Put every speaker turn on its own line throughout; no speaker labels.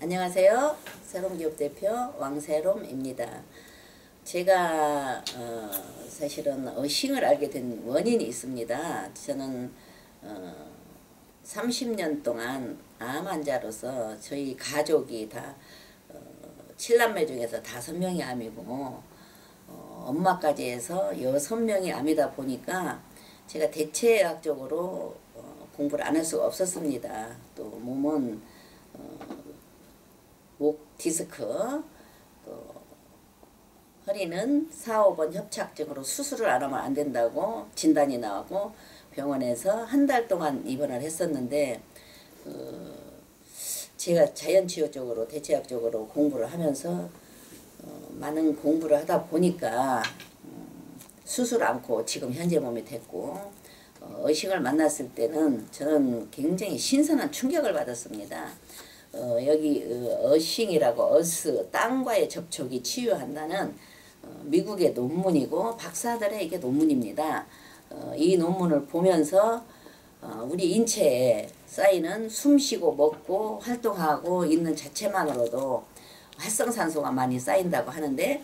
안녕하세요. 새롬기업 대표 왕새롬입니다. 제가 사실은 어싱을 알게 된 원인이 있습니다. 저는 30년 동안 암 환자로서 저희 가족이 다 7남매 중에서 5명이 암이고 엄마까지 해서 6명이 암이다 보니까 제가 대체의학적으로 공부를 안 할 수가 없었습니다. 또 몸은 목 디스크, 또 허리는 4, 5번 협착증으로 수술을 안 하면 안 된다고 진단이 나왔고 병원에서 한 달 동안 입원을 했었는데 제가 자연치유 쪽으로 대체학적으로 공부를 하면서 많은 공부를 하다 보니까 수술 않고 지금 현재 몸이 됐고 어싱을 만났을 때는 저는 굉장히 신선한 충격을 받았습니다. 여기 어싱이라고 어스 땅과의 접촉이 치유한다는 미국의 논문이고 박사들의 이게 논문입니다. 이 논문을 보면서 우리 인체에 쌓이는 숨쉬고 먹고 활동하고 있는 자체만으로도 활성산소가 많이 쌓인다고 하는데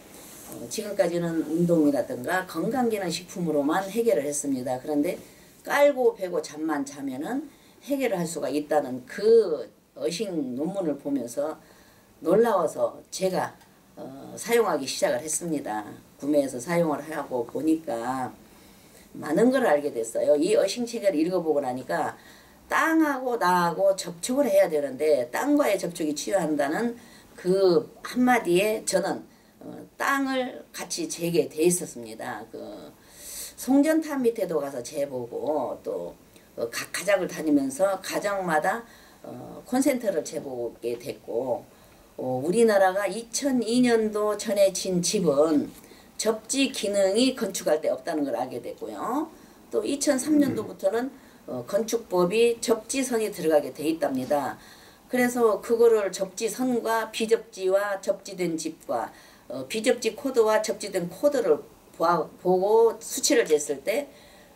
지금까지는 운동이라든가 건강기능식품으로만 해결을 했습니다. 그런데 깔고 베고 잠만 자면은 해결을 할 수가 있다는 그 어싱 논문을 보면서 놀라워서 제가 사용하기 시작을 했습니다. 구매해서 사용을 하고 보니까 많은 걸 알게 됐어요. 이 어싱 책을 읽어보고 나니까 땅하고 나하고 접촉을 해야 되는데 땅과의 접촉이 치유한다는 그 한마디에 저는 땅을 같이 재게 돼 있었습니다. 그 송전탑 밑에도 가서 재보고 또 각 가정을 다니면서 가정마다 콘센트를 재보게 됐고 우리나라가 2002년도 전에 진 집은 접지 기능이 건축할 때 없다는 걸 알게 됐고요. 또 2003년도부터는 건축법이 접지선이 들어가게 돼 있답니다. 그래서 그거를 접지선과 비접지와 접지된 집과 비접지 코드와 접지된 코드를 보고 수치를 쟀을 때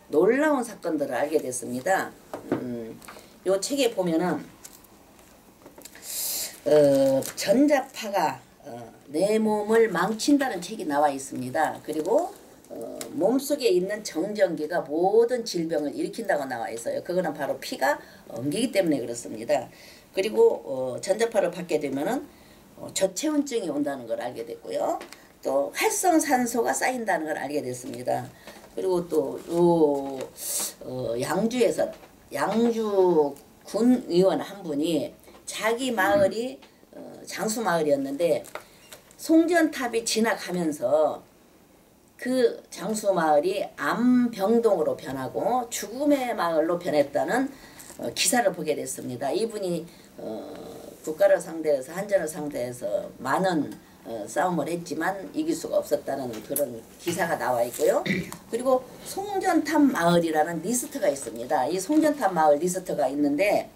놀라운 사건들을 알게 됐습니다. 요 책에 보면은 전자파가 내 몸을 망친다는 책이 나와 있습니다. 그리고 몸속에 있는 정전기가 모든 질병을 일으킨다고 나와 있어요. 그거는 바로 피가 엉기기 때문에 그렇습니다. 그리고 전자파를 받게 되면은 저체온증이 온다는 걸 알게 됐고요. 또 활성산소가 쌓인다는 걸 알게 됐습니다. 그리고 또 양주에서 양주 군의원 한 분이 자기 마을이 장수 마을이었는데 송전탑이 지나가면서 그 장수 마을이 암병동으로 변하고 죽음의 마을로 변했다는 기사를 보게 됐습니다. 이분이 국가를 상대해서 한전을 상대해서 많은 싸움을 했지만 이길 수가 없었다는 그런 기사가 나와 있고요. 그리고 송전탑 마을이라는 리스트가 있습니다. 이 송전탑 마을 리스트가 있는데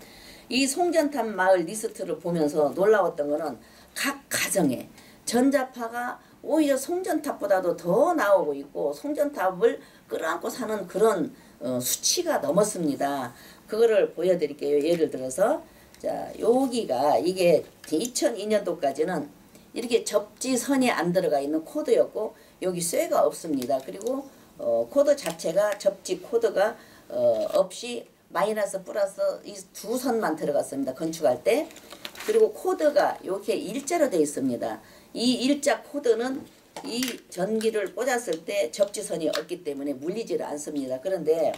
이 송전탑 마을 리스트를 보면서 놀라웠던 거는 각 가정에 전자파가 오히려 송전탑보다도 더 나오고 있고 송전탑을 끌어안고 사는 그런 수치가 넘었습니다. 그거를 보여드릴게요. 예를 들어서 자 여기가 이게 2002년도까지는 이렇게 접지선이 안 들어가 있는 코드였고 여기 쇠가 없습니다. 그리고 코드 자체가 접지 코드가 없이 마이너스 플러스 이 두 선만 들어갔습니다. 건축할 때. 그리고 코드가 이렇게 일자로 되어 있습니다. 이 일자 코드는 이 전기를 꽂았을 때 접지선이 없기 때문에 물리지를 않습니다. 그런데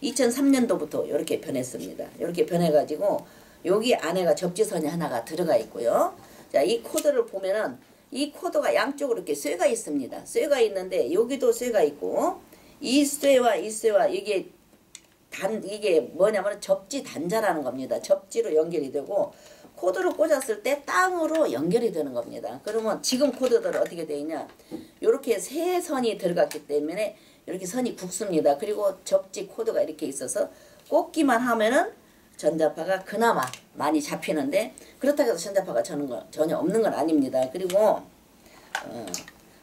2003년도부터 이렇게 변했습니다. 이렇게 변해가지고 여기 안에가 접지선이 하나가 들어가 있고요. 자, 이 코드를 보면은 이 코드가 양쪽으로 이렇게 쇠가 있습니다. 쇠가 있는데 여기도 쇠가 있고 이 쇠와 이 쇠와 이게 뭐냐면 접지 단자라는 겁니다. 접지로 연결이 되고 코드를 꽂았을 때 땅으로 연결이 되는 겁니다. 그러면 지금 코드들은 어떻게 되어 있냐? 이렇게 세 선이 들어갔기 때문에 이렇게 선이 굵습니다. 그리고 접지 코드가 이렇게 있어서 꽂기만 하면은 전자파가 그나마 많이 잡히는데 그렇다고 해서 전자파가 전혀 없는 건 아닙니다. 그리고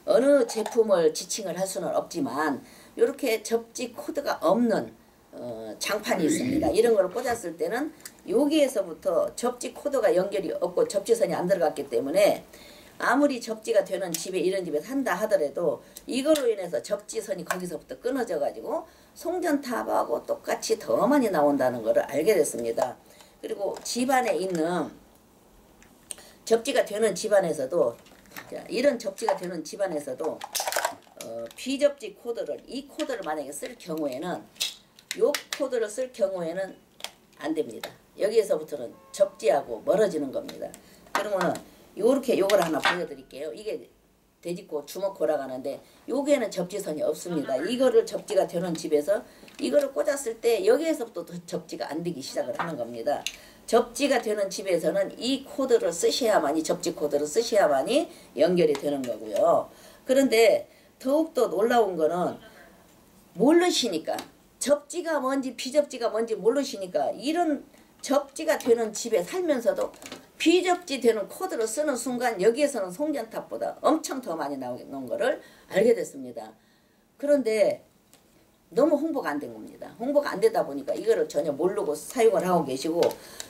어느 제품을 지칭을 할 수는 없지만 이렇게 접지 코드가 없는 장판이 있습니다. 이런 걸 꽂았을 때는 여기에서부터 접지 코드가 연결이 없고 접지선이 안 들어갔기 때문에 아무리 접지가 되는 집에 이런 집에 산다 하더라도 이거로 인해서 접지선이 거기서부터 끊어져 가지고 송전탑하고 똑같이 더 많이 나온다는 것을 알게 됐습니다. 그리고 집안에 있는 접지가 되는 집안에서도 이런 접지가 되는 집안에서도 비접지 코드를 이 코드를 만약에 쓸 경우에는 요 코드를 쓸 경우에는 안 됩니다. 여기에서부터는 접지하고 멀어지는 겁니다. 그러면은 요렇게 요걸 하나 보여드릴게요. 이게 돼지코 주먹코라고 하는데 요게는 접지선이 없습니다. 이거를 접지가 되는 집에서 이거를 꽂았을 때 여기에서부터 접지가 안 되기 시작을 하는 겁니다. 접지가 되는 집에서는 이 코드를 쓰셔야만이 접지 코드를 쓰셔야만이 연결이 되는 거고요. 그런데 더욱더 놀라운 거는 모르시니까 접지가 뭔지 비접지가 뭔지 모르시니까 이런 접지가 되는 집에 살면서도 비접지 되는 코드를 쓰는 순간 여기에서는 송전탑보다 엄청 더 많이 나오는 거를 알게 됐습니다. 그런데 너무 홍보가 안 된 겁니다. 홍보가 안 되다 보니까 이거를 전혀 모르고 사용을 하고 계시고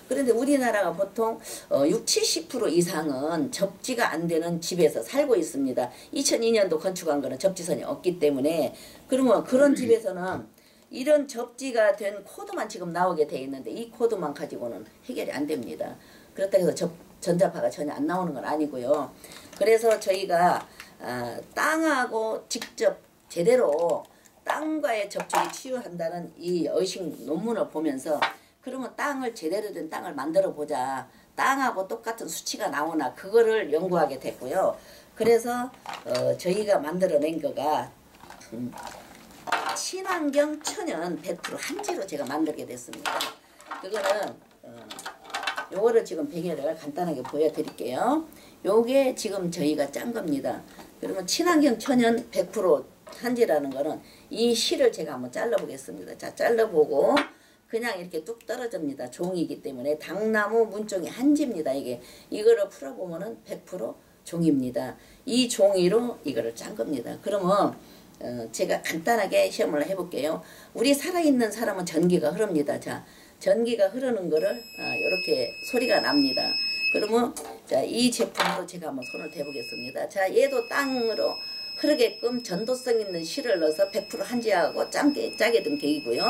그런데 우리나라가 보통 60-70% 이상은 접지가 안 되는 집에서 살고 있습니다. 2002년도 건축한 거는 접지선이 없기 때문에 그러면 그런 집에서는 이런 접지가 된 코드만 지금 나오게 돼 있는데 이 코드만 가지고는 해결이 안 됩니다. 그렇다고 해서 전자파가 전혀 안 나오는 건 아니고요. 그래서 저희가 땅하고 직접 제대로 땅과의 접촉이 치유한다는 이 의식 논문을 보면서 그러면 땅을 제대로 된 땅을 만들어 보자. 땅하고 똑같은 수치가 나오나 그거를 연구하게 됐고요. 그래서 저희가 만들어낸 거가 친환경 천연 100% 한지로 제가 만들게 됐습니다. 그거는 요거를 지금 배열을 간단하게 보여드릴게요. 요게 지금 저희가 짠 겁니다. 그러면 친환경 천연 100% 한지라는 거는 이 실을 제가 한번 잘라보겠습니다. 자, 잘라보고 그냥 이렇게 뚝 떨어집니다. 종이기 때문에 당나무 문종이 한지입니다. 이거를 풀어보면은 100% 종입니다. 이 종이로 이거를 짠 겁니다. 그러면 제가 간단하게 시험을 해볼게요. 우리 살아있는 사람은 전기가 흐릅니다. 자, 전기가 흐르는 거를 이렇게 소리가 납니다. 그러면 자, 이 제품으로 제가 한번 손을 대보겠습니다. 자, 얘도 땅으로 흐르게끔 전도성 있는 실을 넣어서 100% 한지하고 짜게 된 계이고요.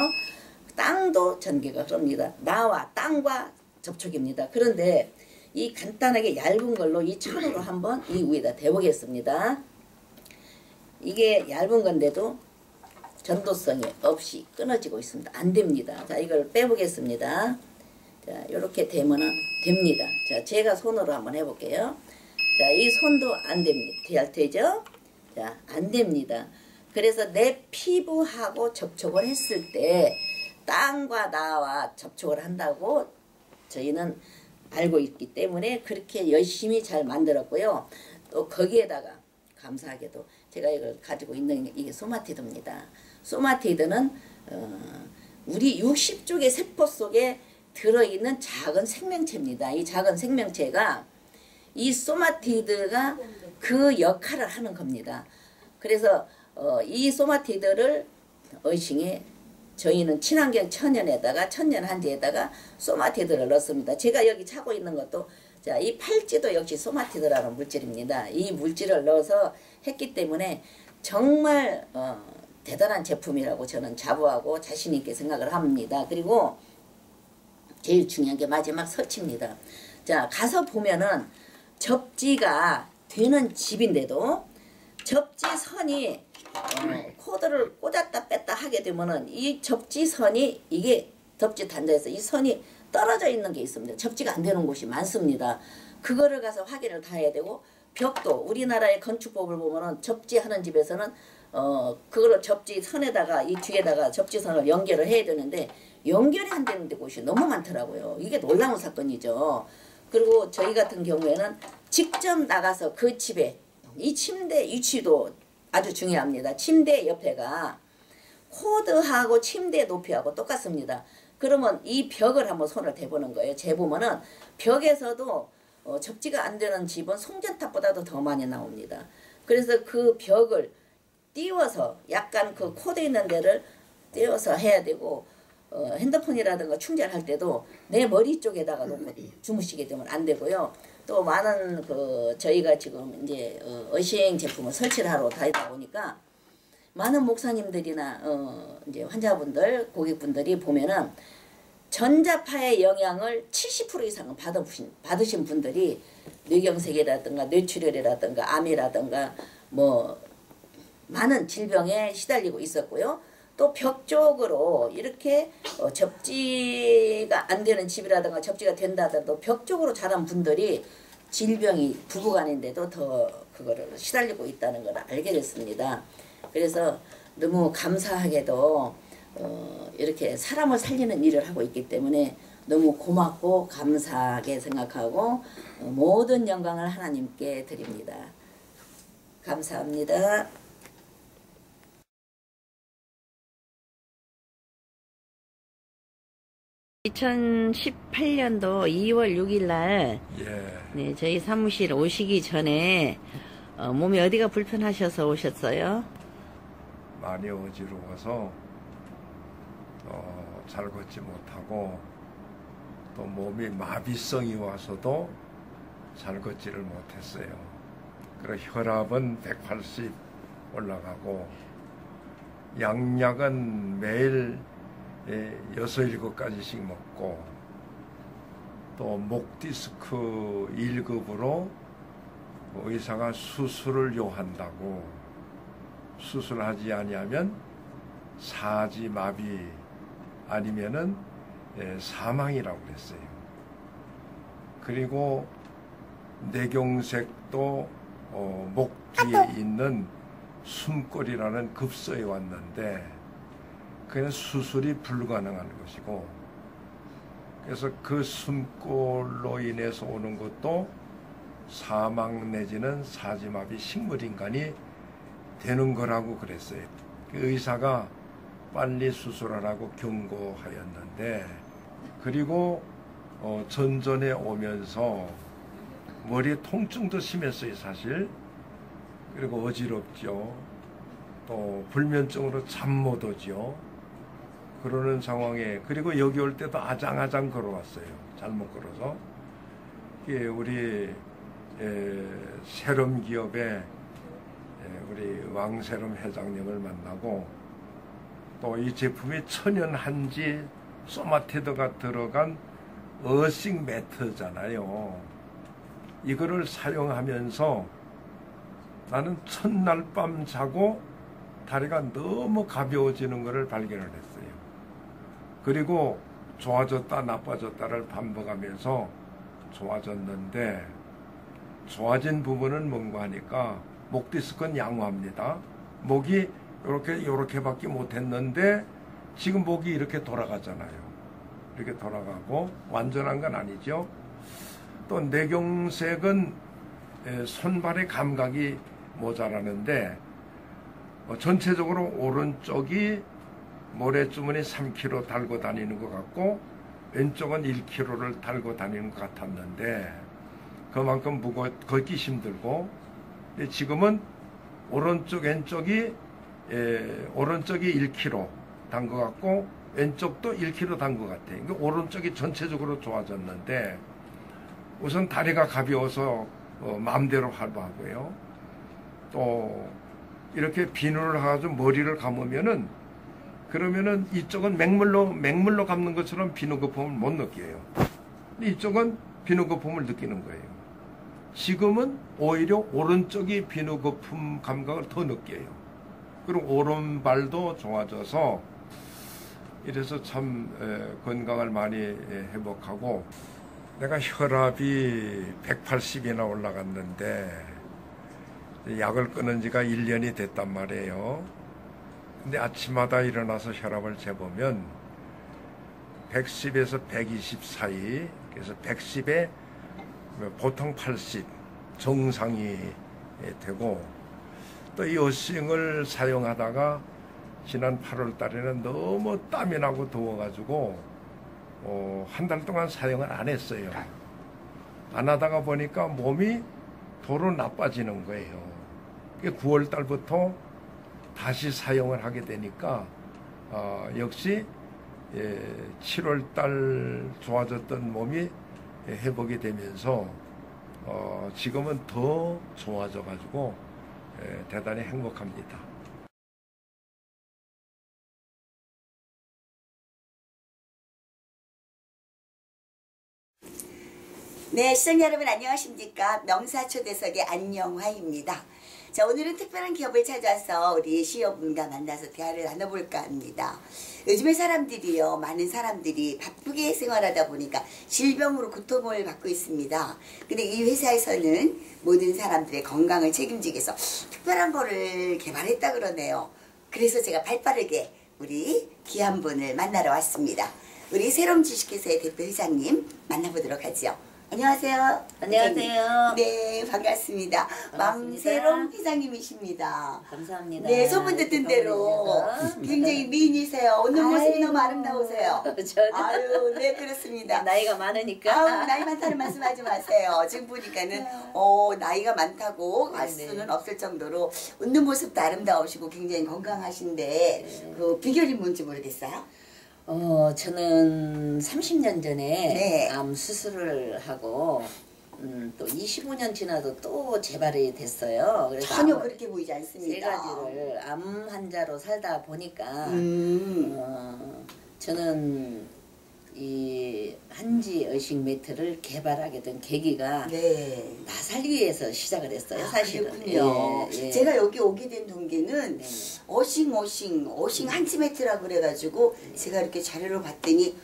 땅도 전기가 흐릅니다. 나와 땅과 접촉입니다. 그런데 이 간단하게 얇은 걸로 이 천으로 한번 이 위에다 대보겠습니다. 이게 얇은 건데도 전도성이 없이 끊어지고 있습니다. 안 됩니다. 자, 이걸 빼보겠습니다. 자, 이렇게 되면은 됩니다. 자, 제가 손으로 한번 해볼게요. 자, 이 손도 안 됩니다. 잘 되죠? 자, 안 됩니다. 그래서 내 피부하고 접촉을 했을 때 땅과 나와 접촉을 한다고 저희는 알고 있기 때문에 그렇게 열심히 잘 만들었고요. 또 거기에다가 감사하게도 제가 이걸 가지고 있는 이게 소마티드입니다. 소마티드는 우리 60쪽의 세포 속에 들어있는 작은 생명체입니다. 이 작은 생명체가 이 소마티드가 그 역할을 하는 겁니다. 그래서 이 소마티드를 의식에 저희는 친환경 천연에다가 천연 한지에다가 소마티드를 넣습니다. 제가 여기 차고 있는 것도 자, 이 팔찌도 역시 소마티드라는 물질입니다. 이 물질을 넣어서 했기 때문에 정말 대단한 제품이라고 저는 자부하고 자신 있게 생각을 합니다. 그리고 제일 중요한 게 마지막 설치입니다. 자, 가서 보면은 접지가 되는 집인데도 접지선이 코드를 꽂았다 뺐다 하게 되면은 이 접지선이 이게 접지 단자에서 이 선이 떨어져 있는 게 있습니다. 접지가 안 되는 곳이 많습니다. 그거를 가서 확인을 다 해야 되고 벽도 우리나라의 건축법을 보면은 접지하는 집에서는 그거를 접지선에다가 이 뒤에다가 접지선을 연결을 해야 되는데 연결이 안 되는 곳이 너무 많더라고요. 이게 놀라운 사건이죠. 그리고 저희 같은 경우에는 직접 나가서 그 집에 이 침대 위치도 아주 중요합니다. 침대 옆에가 코드하고 침대 높이하고 똑같습니다. 그러면 이 벽을 한번 손을 대보는 거예요. 재보면은 벽에서도 접지가 안 되는 집은 송전탑보다도 더 많이 나옵니다. 그래서 그 벽을 띄워서 약간 그 코드 있는 데를 띄워서 해야 되고 핸드폰이라든가 충전할 때도 내 머리 쪽에다가 놓고 주무시게 되면 안 되고요. 또 많은 저희가 지금 이제 어시행 제품을 설치를 하러 다니다 보니까 많은 목사님들이나 이제 환자분들, 고객분들이 보면은 전자파의 영향을 70% 이상은 받으신 분들이 뇌경색이라든가 뇌출혈이라든가 암이라든가 뭐 많은 질병에 시달리고 있었고요. 또 벽 쪽으로 이렇게 접지가 안 되는 집이라든가 접지가 된다더라도 벽 쪽으로 자란 분들이 질병이 부부간인데도 더 그거를 시달리고 있다는 걸 알게 됐습니다. 그래서 너무 감사하게도 이렇게 사람을 살리는 일을 하고 있기 때문에 너무 고맙고 감사하게 생각하고 모든 영광을 하나님께 드립니다. 감사합니다. 2018년도 2월 6일 날 네, 저희 사무실 오시기 전에 몸이 어디가 불편하셔서 오셨어요?
많이 어지러워서 잘 걷지 못하고 또 몸이 마비성이 와서도 잘 걷지를 못했어요. 그리고 혈압은 180 올라가고 양약은 매일 6, 7가지씩 먹고 또 목 디스크 1급으로 의사가 수술을 요한다고 수술하지 아니하면 사지마비 아니면은 사망이라고 그랬어요. 그리고 뇌경색도 목 뒤에 있는 숨골이라는 급소에 왔는데 그냥 수술이 불가능한 것이고, 그래서 그 숨골로 인해서 오는 것도 사망 내지는 사지마비 식물인간이 되는 거라고 그랬어요. 그 의사가 빨리 수술하라고 경고하였는데, 그리고 전전에 오면서 머리에 통증도 심했어요, 사실. 그리고 어지럽죠. 또 불면증으로 잠 못 오죠. 그러는 상황에, 그리고 여기 올 때도 아장아장 걸어왔어요. 잘못 걸어서. 우리 세럼 기업의 우리 왕세럼 회장님을 만나고, 또 이 제품이 천연 한지 소마티드가 들어간 어싱 매트잖아요. 이거를 사용하면서 나는 첫날 밤 자고 다리가 너무 가벼워지는 것을 발견을 했어요. 그리고 좋아졌다 나빠졌다를 반복하면서 좋아졌는데, 좋아진 부분은 뭔가 하니까 목 디스크는 양호합니다. 목이 요렇게밖에 못했는데 지금 목이 이렇게 돌아가잖아요. 이렇게 돌아가고 완전한 건 아니죠. 또 뇌경색은 손발의 감각이 모자라는데 전체적으로 오른쪽이 모래주머니 3kg 달고 다니는 것 같고 왼쪽은 1kg를 달고 다니는 것 같았는데 그만큼 걷기 힘들고, 지금은 오른쪽 왼쪽이 오른쪽이 1kg 단 것 같고 왼쪽도 1kg 단 것 같아요. 그러니까 오른쪽이 전체적으로 좋아졌는데, 우선 다리가 가벼워서 마음대로 하도 하고요. 또 이렇게 비누를 해가지고 머리를 감으면은, 그러면은 이쪽은 맹물로 감는 것처럼 비누 거품을 못 느껴요. 근데 이쪽은 비누 거품을 느끼는 거예요. 지금은 오히려 오른쪽이 비누 거품 감각을 더 느껴요. 그리고 오른발도 좋아져서, 이래서 참 건강을 많이 회복하고, 내가 혈압이 180이나 올라갔는데 약을 끊은 지가 1년이 됐단 말이에요. 근데 아침마다 일어나서 혈압을 재보면 110에서 120 사이, 그래서 110에 보통 80 정상이 되고, 또 이 어싱을 사용하다가 지난 8월 달에는 너무 땀이 나고 더워가지고 한 달 동안 사용을 안 했어요. 안 하다가 보니까 몸이 도로 나빠지는 거예요. 9월 달부터 다시 사용을 하게 되니까 역시 7월 달 좋아졌던 몸이 회복이 되면서 지금은 더 좋아져 가지고 대단히 행복합니다.
네, 시청자 여러분 안녕하십니까? 명사초대석의 안영화입니다. 자, 오늘은 특별한 기업을 찾아서 우리 CEO분과 만나서 대화를 나눠볼까 합니다. 요즘에 사람들이요, 많은 사람들이 바쁘게 생활하다 보니까 질병으로 고통을 받고 있습니다. 근데 이 회사에서는 모든 사람들의 건강을 책임지기 위해서 특별한 거를 개발했다 그러네요. 그래서 제가 발빠르게 우리 귀한 분을 만나러 왔습니다. 우리 새로운 주식회사의 대표 회장님 만나보도록 하죠. 안녕하세요.
안녕하세요.
네, 반갑습니다.
반갑습니다.
망세롬 회장님이십니다.
감사합니다.
네, 소문 듣은 대로 굉장히 미인이세요. 오늘 모습이 너무 아름다우세요. 아유, 네, 그렇습니다.
나이가 많으니까.
아우, 나이 많다는 말씀하지 마세요. 지금 보니까는 나이가 많다고 알 수는 없을 정도로 웃는 모습도 아름다우시고 굉장히 건강하신데 그 비결이 뭔지 모르겠어요.
저는 30년 전에
네.
암 수술을 하고 또 25년 지나도 또 재발이 됐어요. 그래서
전혀 그렇게 보이지 않습니다.
세 가지를 암 환자로 살다 보니까 저는 이 한지 의식 매트를 개발하게 된 계기가
네.
나 살기 위해서 시작을 했어요. 사실은.
그렇군요.
예, 예.
제가 여기 오게 된 동기는
네.
어싱 한지 매트라고 그래가지고 제가 이렇게 자료를 봤더니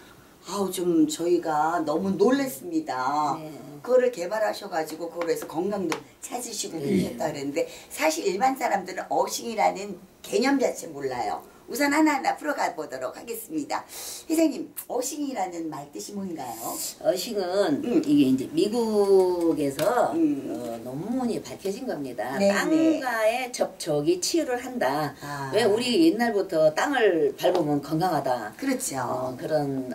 아우 좀 저희가 너무 놀랬습니다.
네.
그거를 개발하셔가지고 그걸로 해서 건강도 찾으시고 그러셨다 그랬는데 사실 일반 사람들은 어싱이라는 개념 자체 몰라요. 우선 하나하나 풀어가 보도록 하겠습니다. 회장님, 어싱이라는 말 뜻이 뭔가요?
어싱은 이게 이제 미국에서 논문이 밝혀진 겁니다.
네,
땅과의 접촉이 치유를 한다.
아.
왜 우리 옛날부터 땅을 밟으면 건강하다.
그렇죠.
그런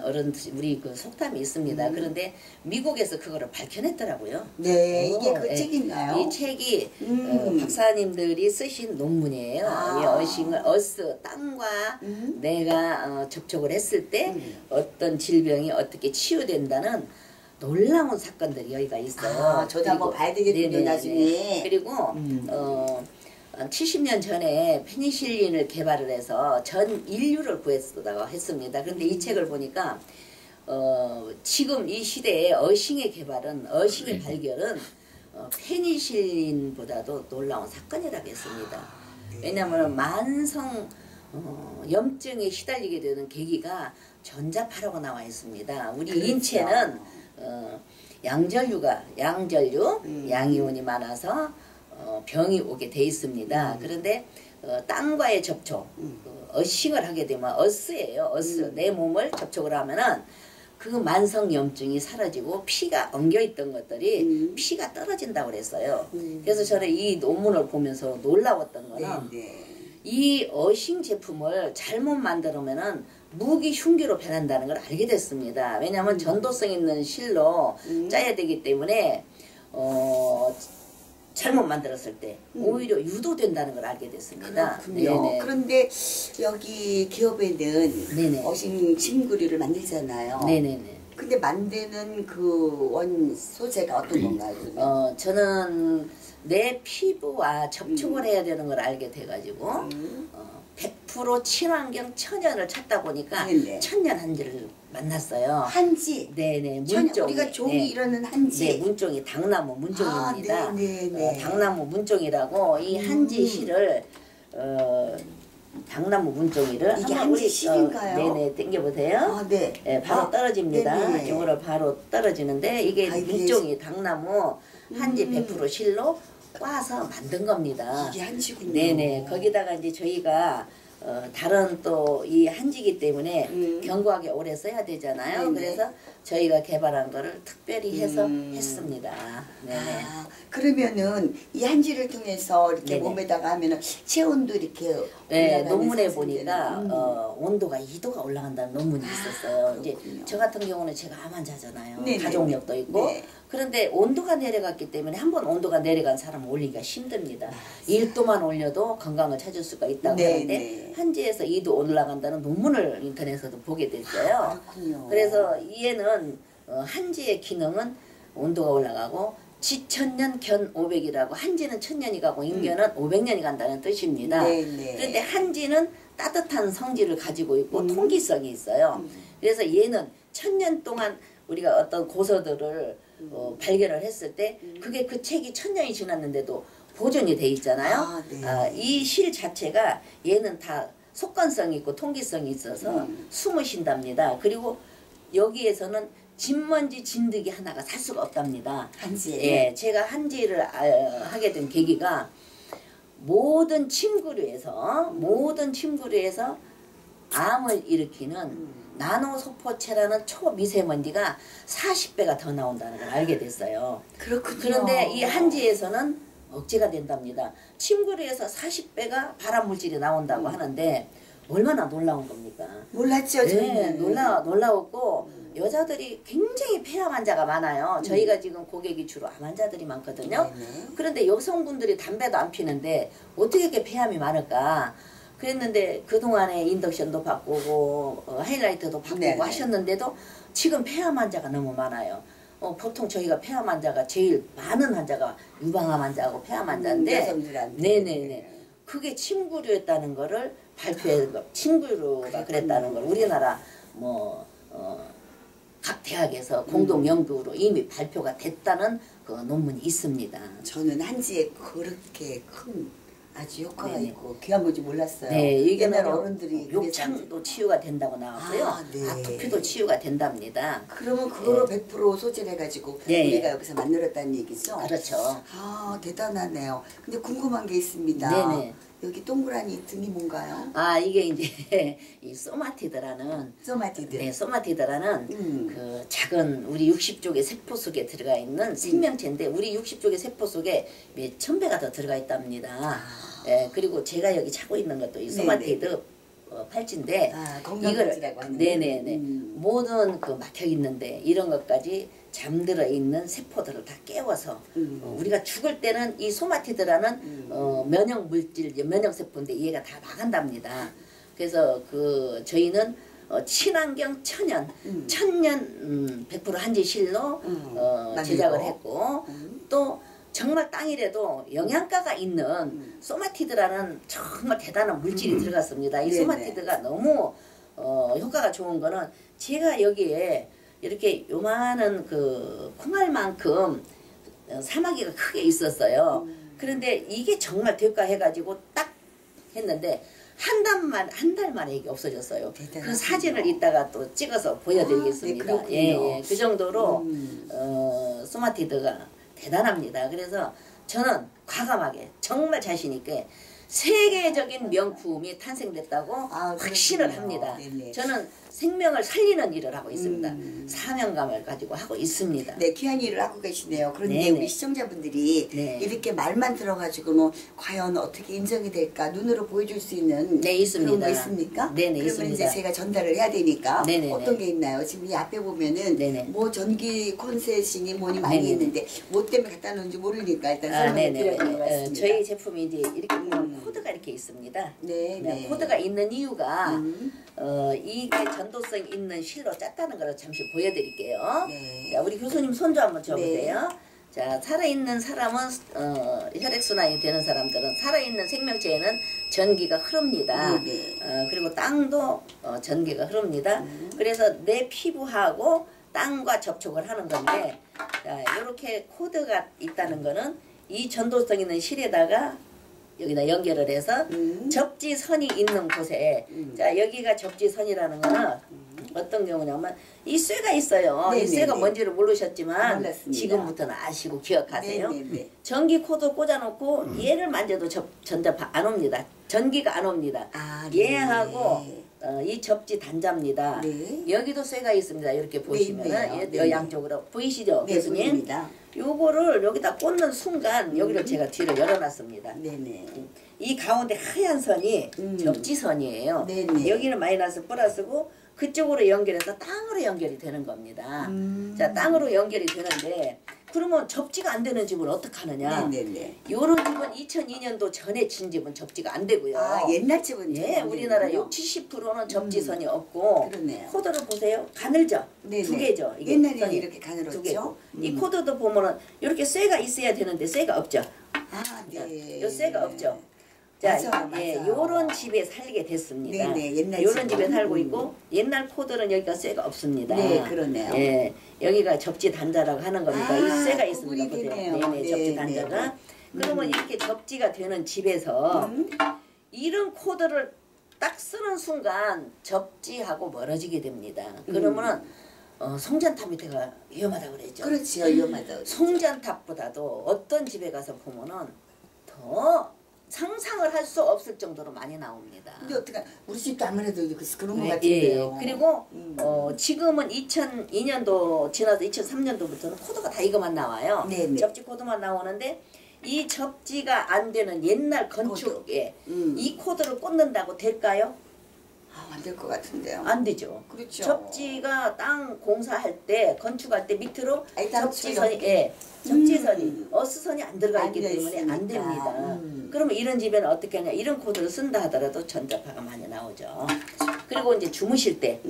우리 그 속담이 있습니다. 그런데 미국에서 그거를 밝혀냈더라고요.
네, 이게 그
예.
책인가요?
이 책이 박사님들이 쓰신 논문이에요.
아.
이 어싱을 땅과 내가 접촉을 했을 때 어떤 질병이 어떻게 치유된다는 놀라운 사건들이 여기가 있어요.
아, 저도 한번 봐야 되겠군요,
네네네.
나중에.
그리고 70년 전에 페니실린을 개발을 해서 전 인류를 구했다고 했습니다. 그런데 이 책을 보니까 지금 이 시대에 어싱의 발견은 페니실린보다도 놀라운 사건이라고 했습니다. 왜냐하면 만성 염증에 시달리게 되는 계기가 전자파라고 나와 있습니다. 우리
그렇죠.
인체는 양전류, 양이온이 많아서 병이 오게 돼 있습니다. 그런데 땅과의 접촉, 어싱을 하게 되면 어스예요. 내 몸을 접촉을 하면은 그 만성 염증이 사라지고 피가 엉겨 있던 것들이 피가 떨어진다고 그랬어요. 그래서 저는 이 논문을 보면서 놀라웠던 거는 이 어싱 제품을 잘못 만들면은 무기 흉기로 변한다는 걸 알게 됐습니다. 왜냐하면 전도성 있는 실로 짜야 되기 때문에 잘못 만들었을 때 오히려 유도된다는 걸 알게 됐습니다.
그렇군요.
네네.
그런데 여기 기업에는
네네.
어싱 침구류를 만들잖아요.
네네네.
근데 만드는 그 원 소재가 어떤 건가요? 그러면?
저는 내 피부와 접촉을 해야 되는 걸 알게 돼가지고 100% 친환경 천연을 찾다 보니까
네네.
천연 한지를 만났어요.
한지.
네네.
천연,
문종이.
우리가 종이
네.
이러는 한지.
네, 문종이 당나무 문종입니다.
아, 네네네.
당나무 문종이라고 이 한지 실을 당나무 문종이를
이게
한번
한지 실인가요?
네네 당겨보세요.
아, 네.
네, 바로 떨어집니다.
네네.
이거를 바로 떨어지는데 이게
아, 이게
문종이 당나무 한지 100% 실로 꽈서 만든 겁니다.
이게 한지군요.
네네. 거기다가 이제 저희가 다른 또 이 한지기 때문에 견고하게 오래 써야 되잖아요.
네네.
그래서 저희가 개발한 거를 특별히 해서 했습니다. 네네.
아, 그러면은 이 한지를 통해서 이렇게
네네.
몸에다가 하면은 체온도 이렇게
네,
올라가는
논문에
상승되는.
보니까 온도가 2도가 올라간다는 논문이 있었어요. 이제
그렇군요.
저 같은 경우는 제가 암 환자잖아요.
네네.
가족력도 있고
네.
그런데 온도가 내려갔기 때문에 한번 온도가 내려간 사람은 올리기가 힘듭니다. 1도만 올려도 건강을 찾을 수가 있다고
네,
하는데
네.
한지에서 2도 올라간다는 논문을 인터넷에서도 보게 됐어요.
그렇군요.
그래서 얘는 한지의 기능은 온도가 올라가고 지천년 견 500이라고 한지는 1000년이 가고 인견은 500년이 간다는 뜻입니다.
네, 네.
그런데 한지는 따뜻한 성질을 가지고 있고 통기성이 있어요. 그래서 얘는 1000년 동안 우리가 어떤 고서들을 발견을 했을 때 그게 그 책이 1000년이 지났는데도 보존이 돼 있잖아요.
아, 네.
이 실 자체가 얘는 다 속건성이 있고 통기성이 있어서 숨을 쉰답니다. 그리고 여기에서는 진먼지 진드기 하나가 살 수가 없답니다.
한지에.
예, 제가 한지를 하게 된 계기가 모든 침구류에서 암을 일으키는 나노소포체라는 초미세먼지가 40배가 더 나온다는 걸 알게 됐어요.
그렇군요.
그런데 이 한지에서는 억제가 된답니다. 침구류에서 40배가 발암 물질이 나온다고 하는데 얼마나 놀라운 겁니까?
몰랐죠,
네,
저희는.
놀라웠고 여자들이 굉장히 폐암 환자가 많아요. 저희가 지금 고객이 주로 암 환자들이 많거든요.
네네.
그런데 여성분들이 담배도 안 피는데 어떻게 이렇게 폐암이 많을까? 그랬는데 그동안에 인덕션도 바꾸고 하이라이터도 바꾸고
네네.
하셨는데도 지금 폐암 환자가 너무 많아요. 보통 저희가 폐암 환자가 제일 많은 환자가 유방암 환자하고 폐암 환자인데
여성들한테.
네네네. 그게 침구류였다는 거를 발표한 거. 침구류가 그랬다는 걸 우리나라 각 대학에서 공동 연구로 이미 발표가 됐다는 그 논문이 있습니다.
저는 한지에 그렇게 큰 아주 효과가
네네.
있고 귀한 건지 몰랐어요.
네, 이게
옛날 어른들이
욕창도 치유가 된다고 나왔고요.
아, 네.
아토피도 치유가 된답니다.
그러면 그거로 100% 소재를 해가지고
네.
우리가 여기서 만들었다는 얘기죠?
그렇죠.
아, 대단하네요. 근데 궁금한 게 있습니다.
네네.
여기 동그라미 등이 뭔가요?
이게 이제 이 소마티드라는
소마티드.
네, 소마티드라는 그 작은 우리 60쪽의 세포 속에 들어가 있는 생명체인데 우리 60쪽의 세포 속에 몇 천 배가 더 들어가 있답니다. 예, 그리고 제가 여기 차고 있는 것도 이 소마티드 팔찌인데
건강팔찌라고 하는.
네네네 모든 그 막혀 있는데 이런 것까지 잠들어 있는 세포들을 다 깨워서 우리가 죽을 때는 이 소마티드라는 면역 물질, 면역 세포인데 얘가 다 나간답니다. 그래서 저희는 친환경 천연 100% 한지 실로 제작을 했고 또 정말 땅이라도 영양가가 있는 소마티드라는 정말 대단한 물질이 들어갔습니다. 이 소마티드가 너무 효과가 좋은 거는 제가 여기에 이렇게 요만한 그 콩알만큼 사마귀가 크게 있었어요. 그런데 이게 정말 될까 해가지고 딱 했는데 한 달 만에 이게 없어졌어요.
대단하군요.
그 사진을 이따가 또 찍어서 보여드리겠습니다.
네,
예, 그 정도로 소마티드가 대단합니다. 그래서 저는 과감하게 정말 자신 있게 세계적인 명품이 탄생됐다고 확신을
그렇군요.
합니다.
네네.
저는 생명을 살리는 일을 하고 있습니다. 사명감을 가지고 하고 있습니다.
네, 귀한 일을 하고 계시네요. 그런데
네네.
우리 시청자분들이
네.
이렇게 말만 들어가지고 과연 어떻게 인정이 될까 눈으로 보여줄 수 있는
네, 있습니다.
그런 거 있습니까?
네네,
그러면
있습니다.
이제 제가 전달을 해야 되니까
네네네.
어떤 게 있나요? 지금 이 앞에 보면은
네네.
뭐 전기 콘센싱이 뭐니 많이
네네네.
있는데 뭐 때문에 갖다 놓은지 모르니까 일단 설명을 드려야 될 것 같습니다.
저희 제품이 이제 이렇게 보면 코드가 이렇게 있습니다.
네, 네.
코드가 있는 이유가 이게 전도성 있는 실로 짰다는 걸 잠시 보여드릴게요.
네.
자, 우리 교수님 손 좀 한번 줘보세요. 자, 살아있는 사람은 혈액순환이 되는 사람들은 살아있는 생명체에는 전기가 흐릅니다. 그리고 땅도 전기가 흐릅니다. 그래서 내 피부하고 땅과 접촉을 하는 건데 자, 이렇게 코드가 있다는 거는 이 전도성 있는 실에다가 여기다 연결을 해서 접지선이 있는 곳에 자 여기가 접지선이라는 거는 어떤 경우냐면 이 쇠가 있어요.
네네네.
이 쇠가 뭔지를 모르셨지만
몰랐습니다.
지금부터는 아시고 기억하세요.
네네네.
전기 코드 꽂아놓고 얘를 만져도 전자파 안 옵니다. 전기가 안 옵니다.
네.
얘하고 이 접지 단자입니다.
네.
여기도 쇠가 있습니다. 이렇게 보시면은
있네요.
여 양쪽으로 보이시죠,
네,
교수님?
보입니다.
요거를 여기다 꽂는 순간 여기를 제가 뒤로 열어놨습니다.
네네.
이 가운데 하얀 선이 접지선이에요.
네네.
여기는 마이너스 플러스고 그쪽으로 연결해서 땅으로 연결이 되는 겁니다. 자, 땅으로 연결이 되는데 그러면 접지가 안 되는 집은 어떡하느냐?
네네네.
요런 집은 2002년도 전에 진 집은 접지가 안 되고요.
아, 옛날 집은
예, 우리나라 60~70%는 접지선이 없고
그러네요.
코드를 보세요. 가늘죠?
네네.
두 개죠. 이게
옛날에는
선이
이렇게 가늘었죠?
두 개고. 이 코드도 보면은 이렇게 쇠가 있어야 되는데 쇠가 없죠.
아, 네.
요 쇠가 없죠. 자,
맞아요,
예,
맞아요.
요런 집에 살게 됐습니다.
네네, 옛날
요런
집은.
집에 살고 있고 옛날 코드는 여기가 쇠가 없습니다.
네, 그러네요.
예, 여기가 접지 단자라고 하는 거니까
아,
이 쇠가 있습니다.
구분이
보세요.
되네요.
네네, 접지
네,
단자가.
네.
그러면 이렇게 접지가 되는 집에서
음.
이런 코드를 딱 쓰는 순간 접지하고 멀어지게 됩니다. 그러면은 송전탑 밑에가 위험하다고 그랬죠.
그렇지요, 위험하다.
송전탑보다도 어떤 집에 가서 보면은 더 상상을 할 수 없을 정도로 많이 나옵니다.
근데 어떡해, 우리 집도 아무래도 그런 것
예,
같은데요.
그리고 지금은 2002년도 지나서 2003년도부터는 코드가 다 이것만 나와요.
네네.
접지 코드만 나오는데 이 접지가 안 되는 옛날 건축에 이 코드를 꽂는다고 될까요?
아, 안 될 것 같은데요.
안 되죠.
그렇죠.
접지가 땅 공사할 때 건축할 때 밑으로
아니, 땅
접지선이
치고
접지선이 어스선이 안 들어가 있기
안 돼
때문에 안
있으니까.
됩니다. 그러면 이런 집에는 어떻게 하냐? 이런 코드를 쓴다 하더라도 전자파가 많이 나오죠. 그리고 이제 주무실 때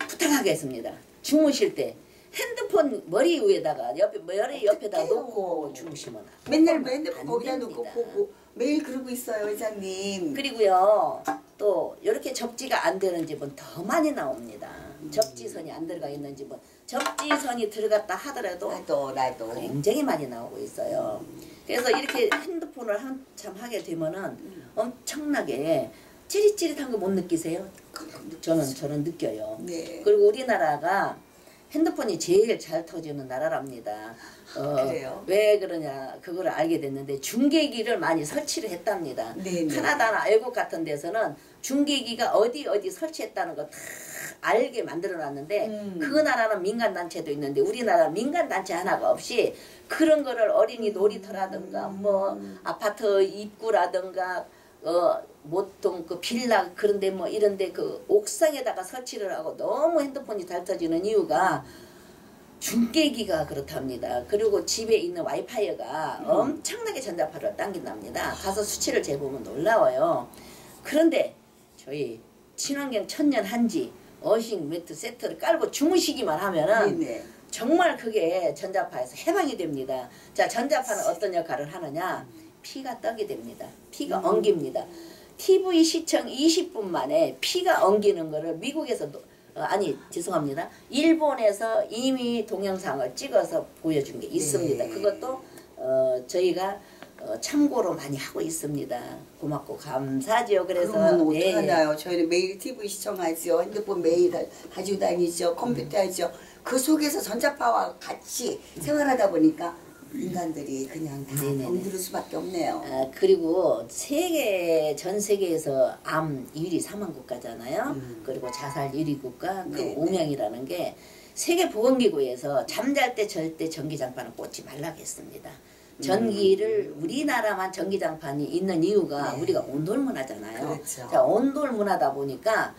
부탁하겠습니다. 주무실 때 핸드폰 머리 위에다가 머리 옆에다 놓고 주무시면
맨날
안
핸드폰 거기다 놓고
됩니다.
보고 매일 그러고 있어요, 회장님.
그리고요 또 이렇게 접지가 안 되는 집은 더 많이 나옵니다. 접지선이 안 들어가 있는 집은 접지선이 들어갔다 하더라도
나도.
굉장히 많이 나오고 있어요. 그래서 이렇게 핸드폰을 한참 하게 되면은 엄청나게 찌릿찌릿한 거 못 느끼세요? 저는 느껴요.
네.
그리고 우리나라가 핸드폰이 제일 잘 터지는 나라랍니다.
그래요?
왜 그러냐 그걸 알게 됐는데 중계기를 많이 설치를 했답니다.
네네.
캐나다나 외국 같은 데서는 중계기가 어디 설치했다는 거 다 알게 만들어놨는데 그 나라는 민간단체도 있는데 우리나라 민간단체 하나가 없이 그런 거를 어린이 놀이터라든가 뭐 아파트 입구라든가 보통 그 빌라 그런데 뭐 이런데 그 옥상에다가 설치를 하고 너무 핸드폰이 잘 터지는 이유가 중계기가 그렇답니다. 그리고 집에 있는 와이파이가 엄청나게 전자파를 당긴답니다. 가서 수치를 재보면 놀라워요. 그런데 저희 친환경 천년 한지 어싱 매트 세트를 깔고 주무시기만 하면은
네네.
정말 그게 전자파에서 해방이 됩니다. 자, 전자파는 어떤 역할을 하느냐? 피가 떡이 됩니다. 피가 엉깁니다. TV 시청 20분 만에 피가 엉기는 거를 미국에서 죄송합니다. 일본에서 이미 동영상을 찍어서 보여준 게 있습니다.
네.
그것도 저희가 참고로 많이 하고 있습니다. 고맙고 감사하죠. 그래서
그러면 어떡하나요? 저희는 매일 TV 시청하죠. 핸드폰 매일 가지고 다니죠. 컴퓨터 하죠. 그 속에서 전자파와 같이 생활하다 보니까 인간들이 그냥 다
네네네.
병들을 수밖에 없네요.
그리고 전 세계에서 암 1위 사망 국가잖아요. 그리고 자살 1위 국가, 그
네,
오명이라는 게 세계보건기구에서 잠잘 때 절대 전기장판을 꽂지 말라고 했습니다. 전기를 우리나라만 전기장판이 있는 이유가
네.
우리가 온돌문화잖아요.
그렇죠.
자, 온돌문화다 보니까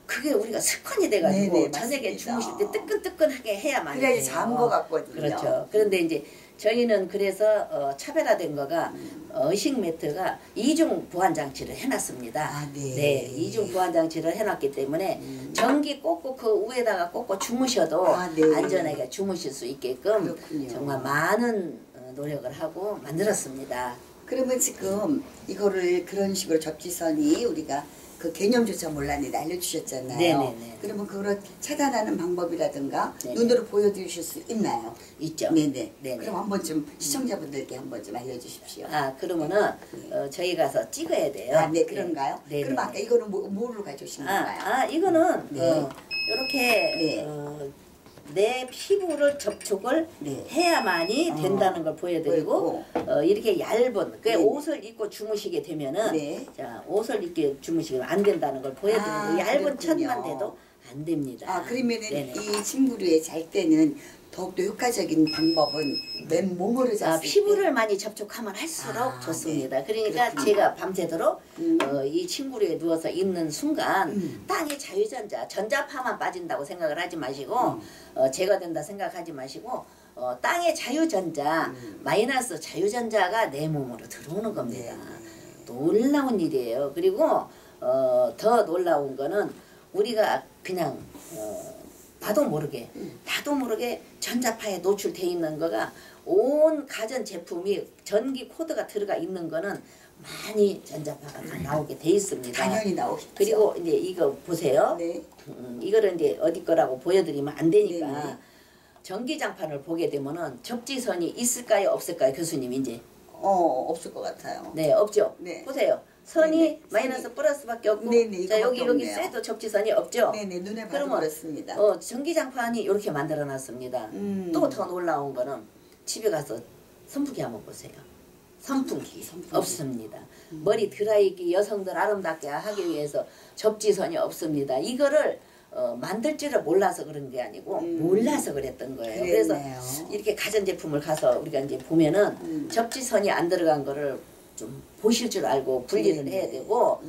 그게 우리가 습관이 돼가지고
네네,
저녁에
맞습니다.
주무실 때 뜨끈뜨끈하게 해야만
그래야지
돼요.
잠은 것 같거든요.
그렇죠. 그런데 이제 저희는 그래서 차별화된 거가 의식 매트가 이중 보안 장치를 해놨습니다.
아, 네.
이중 보안 장치를 해놨기 때문에 전기 꽂고 그 위에다가 꽂고 주무셔도
아, 네.
안전하게 주무실 수 있게끔
그렇군요.
정말 많은 노력을 하고 만들었습니다.
그러면 지금 이거를 그런 식으로 접지선이 우리가 그 개념조차 몰랐는데 알려주셨잖아요.
네네네.
그러면 그걸 차단하는 방법이라든가
네네.
눈으로 보여주실 수 있나요?
있죠.
네네.
네네.
그럼 한번 좀 시청자분들께 한번 좀 알려주십시오.
그러면은 저희 가서 찍어야 돼요.
네, 그런가요?
네.
그럼 아까 이거는 뭐로 가져오신 건가요?
이거는
네.
이렇게
네.
내 피부를 접촉을
네.
해야만이 된다는 걸 보여드리고 이렇게 얇은 그
네.
옷을 입고 주무시게 되면은
네.
자 옷을 입게 주무시면 안 된다는 걸 보여드리고 얇은
그렇군요.
천만 돼도 안 됩니다.
그러면은
네네.
이 침구류에 잘 때는 더욱더 효과적인 방법은 맨몸으로 잤을 때
피부를 많이 접촉하면 할수록 좋습니다.
네.
그러니까
그렇군요.
제가 밤새도록 이 침구류에 누워서 있는 순간 땅의 자유전자파만 빠진다고 생각을 하지 마시고 제거된다 생각하지 마시고 땅의 자유전자, 마이너스 자유전자가 내 몸으로 들어오는 겁니다.
네.
놀라운 일이에요. 그리고 더 놀라운 거는 우리가 그냥 나도 모르게 전자파에 노출돼 있는 거가 온 가전 제품이 전기 코드가 들어가 있는 거는 많이 전자파가 다 나오게 돼 있습니다.
당연히 나오겠죠.
그리고 이제 이거 보세요.
네.
이거를 이제 어디 거라고 보여드리면 안 되니까
네네.
전기장판을 보게 되면은 접지선이 있을까요, 없을까요, 교수님 이제?
없을 것 같아요.
네, 없죠.
네.
보세요. 선이
네네.
마이너스 플러스밖에 없고,
네네,
자 여기
이거밖에
여기
없네요.
쇠도 접지선이 없죠.
네네, 눈에 봐도
그러면
그렇습니다.
전기장판이 이렇게 만들어놨습니다. 또 더 놀라운 거는 집에 가서 선풍기 한번 보세요. 선풍기. 없습니다. 머리 드라이기 여성들 아름답게 하기 위해서 접지선이 없습니다. 이거를 만들 줄을 몰라서 그런 게 아니고 몰라서 그랬던 거예요. 그래서 이렇게 가전제품을 가서 우리가 이제 보면은 접지선이 안 들어간 거를 좀 보실 줄 알고 분리를 해야 되고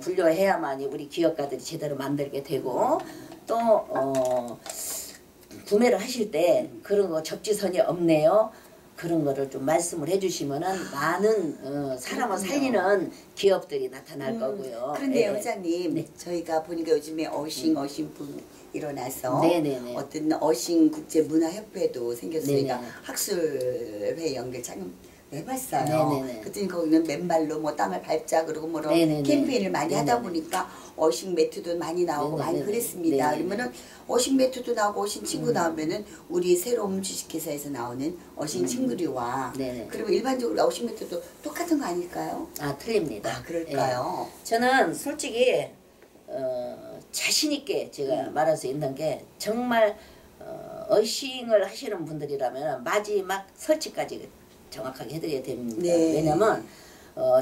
분류해야만이 우리 기업가들이 제대로 만들게 되고 또 구매를 하실 때 그런 거 접지선이 없네요. 그런 거를 좀 말씀을 해주시면은 많은 사람을 살리는 기업들이 나타날 거고요.
그런데
예.
원장님,
네.
저희가 보니까 요즘에 어싱 일어나서
네네네.
어떤 어싱 국제문화협회도 생겼으니까
네네.
학술회 연결 참 해봤어요.
네네네.
그랬더니 거기는 맨발로 뭐 땅을 밟자 그러고 뭐
네네네.
캠페인을 많이 하다
네네네.
보니까 어싱 매트도 많이 나오고 많이
네네네.
그랬습니다.
네네네.
그러면은 어싱 매트도 나오고 어싱 친구 나오면은 우리 새로운 주식회사에서 나오는 어싱 친구류와
네네.
그리고 일반적으로 어싱 매트도 똑같은 거 아닐까요?
아 틀립니다.
아, 그럴까요?
예. 저는 솔직히 자신 있게 제가 말할 수 있는 게 정말 어싱을 하시는 분들이라면 마지막 설치까지 정확하게 해드려야 됩니다.
네.
왜냐면